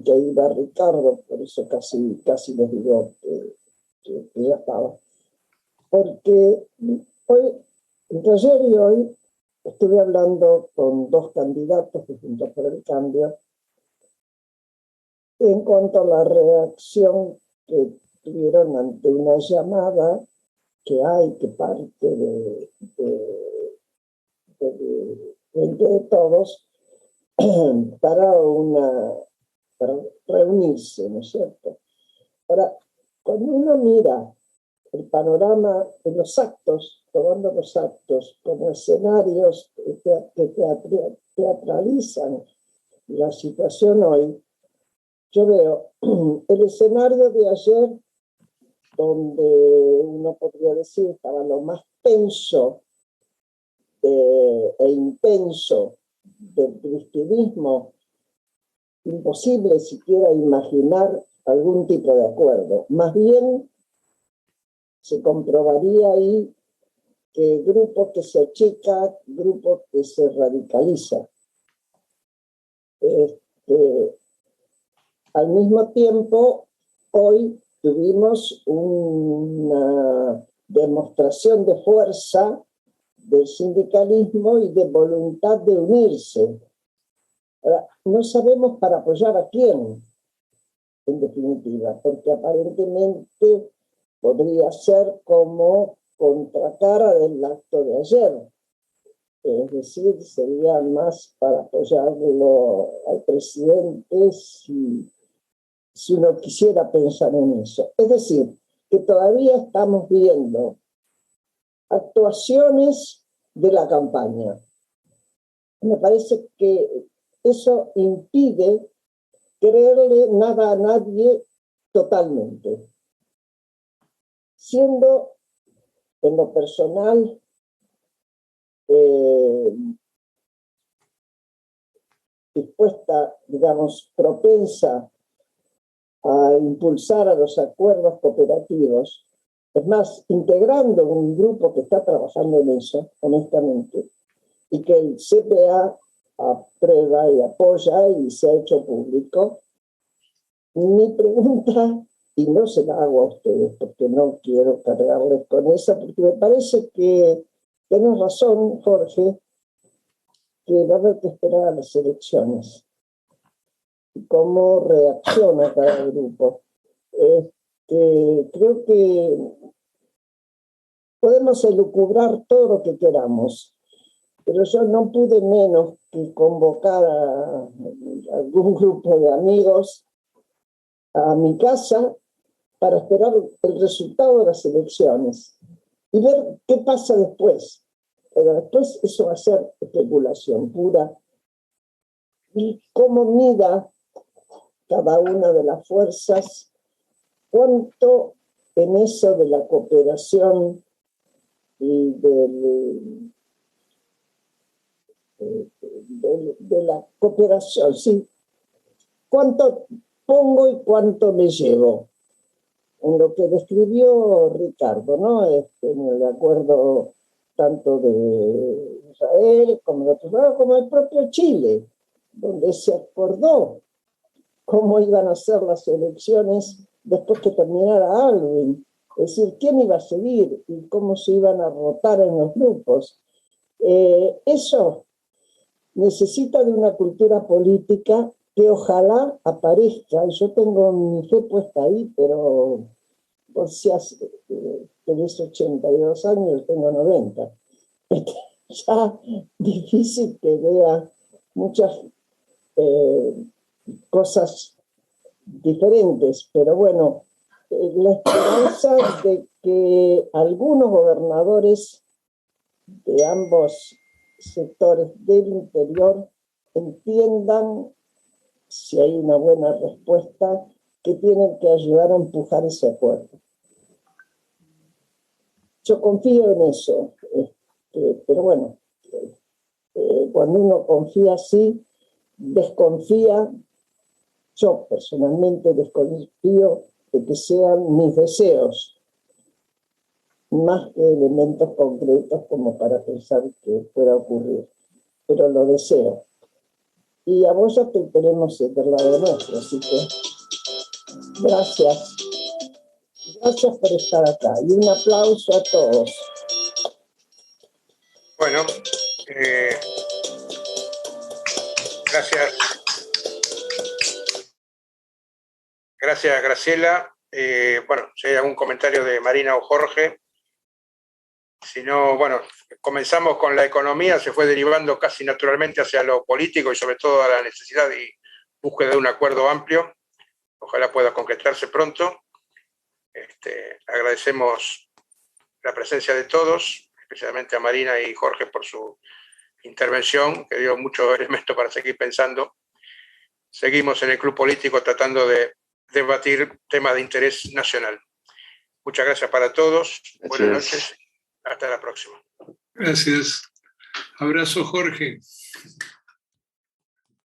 J: que iba Ricardo, por eso casi les digo que ya estaba. Porque entre ayer y hoy estuve hablando con 2 candidatos de Juntos por el Cambio en cuanto a la reacción que tuvieron ante una llamada que hay, que parte de todos para reunirse, ¿no es cierto? Ahora, cuando uno mira el panorama de los actos, tomando los actos como escenarios que teatralizan la situación hoy, yo veo el escenario de ayer, donde uno podría decir estaba lo más tenso e intenso del cristianismo, imposible siquiera imaginar algún tipo de acuerdo. Más bien se comprobaría ahí que grupos que se achican, grupos que se radicalizan. Al mismo tiempo, hoy tuvimos una demostración de fuerza del sindicalismo y de voluntad de unirse. Ahora, no sabemos para apoyar a quién, en definitiva, porque aparentemente podría ser como contracara del acto de ayer. Es decir, sería más para apoyarlo al presidente si uno quisiera pensar en eso. Es decir, que todavía estamos viendo actuaciones de la campaña. Me parece que eso impide creerle nada a nadie totalmente. Siendo en lo personal dispuesta, digamos, propensa a impulsar a los acuerdos cooperativos, Es más, integrando un grupo que está trabajando en eso, honestamente, y que el CPA aprueba y apoya y se ha hecho público. Mi pregunta, y no se la hago a ustedes porque no quiero cargarles con esa, porque me parece que tenés razón, Jorge, que va a haber que esperar a las elecciones y cómo reacciona cada grupo. Creo que podemos elucubrar todo lo que queramos, pero yo no pude menos que convocar a algún grupo de amigos a mi casa para esperar el resultado de las elecciones y ver qué pasa después. Pero después eso va a ser especulación pura. Y cómo mida cada una de las fuerzas, cuánto en eso de la cooperación y de la cooperación, sí, cuánto pongo y cuánto me llevo. En lo que describió Ricardo, ¿no? En el acuerdo tanto de Israel como de otros lados, como el propio Chile, donde se acordó cómo iban a ser las elecciones después que terminara Alwin. Es decir, quién iba a seguir y cómo se iban a rotar en los grupos. Eso necesita de una cultura política que ojalá aparezca. Yo tengo mi fe puesta ahí, pero por si tenés 82 años, yo tengo 90. Ya difícil que vea muchas cosas diferentes, pero bueno, la esperanza de que algunos gobernadores de ambos sectores del interior entiendan, si hay una buena respuesta, que tienen que ayudar a empujar ese acuerdo. Yo confío en eso, pero bueno, cuando uno confía así, desconfía. Yo personalmente desconfío de que sean mis deseos, más que elementos concretos como para pensar que pueda ocurrir, pero lo deseo. Y a vos ya te tenemos del lado nuestro, así que gracias. Gracias por estar acá y un aplauso a todos.
B: Bueno, gracias. Gracias, Graciela. Bueno, si hay algún comentario de Marina o Jorge. Si no, bueno, comenzamos con la economía, se fue derivando casi naturalmente hacia lo político y sobre todo a la necesidad y búsqueda de un acuerdo amplio. Ojalá pueda concretarse pronto. Agradecemos la presencia de todos, especialmente a Marina y Jorge por su intervención, que dio mucho elemento para seguir pensando. Seguimos en el club político tratando de debatir temas de interés nacional. Muchas gracias para todos. Gracias. Buenas noches. Hasta la próxima.
D: Gracias. Abrazo, Jorge.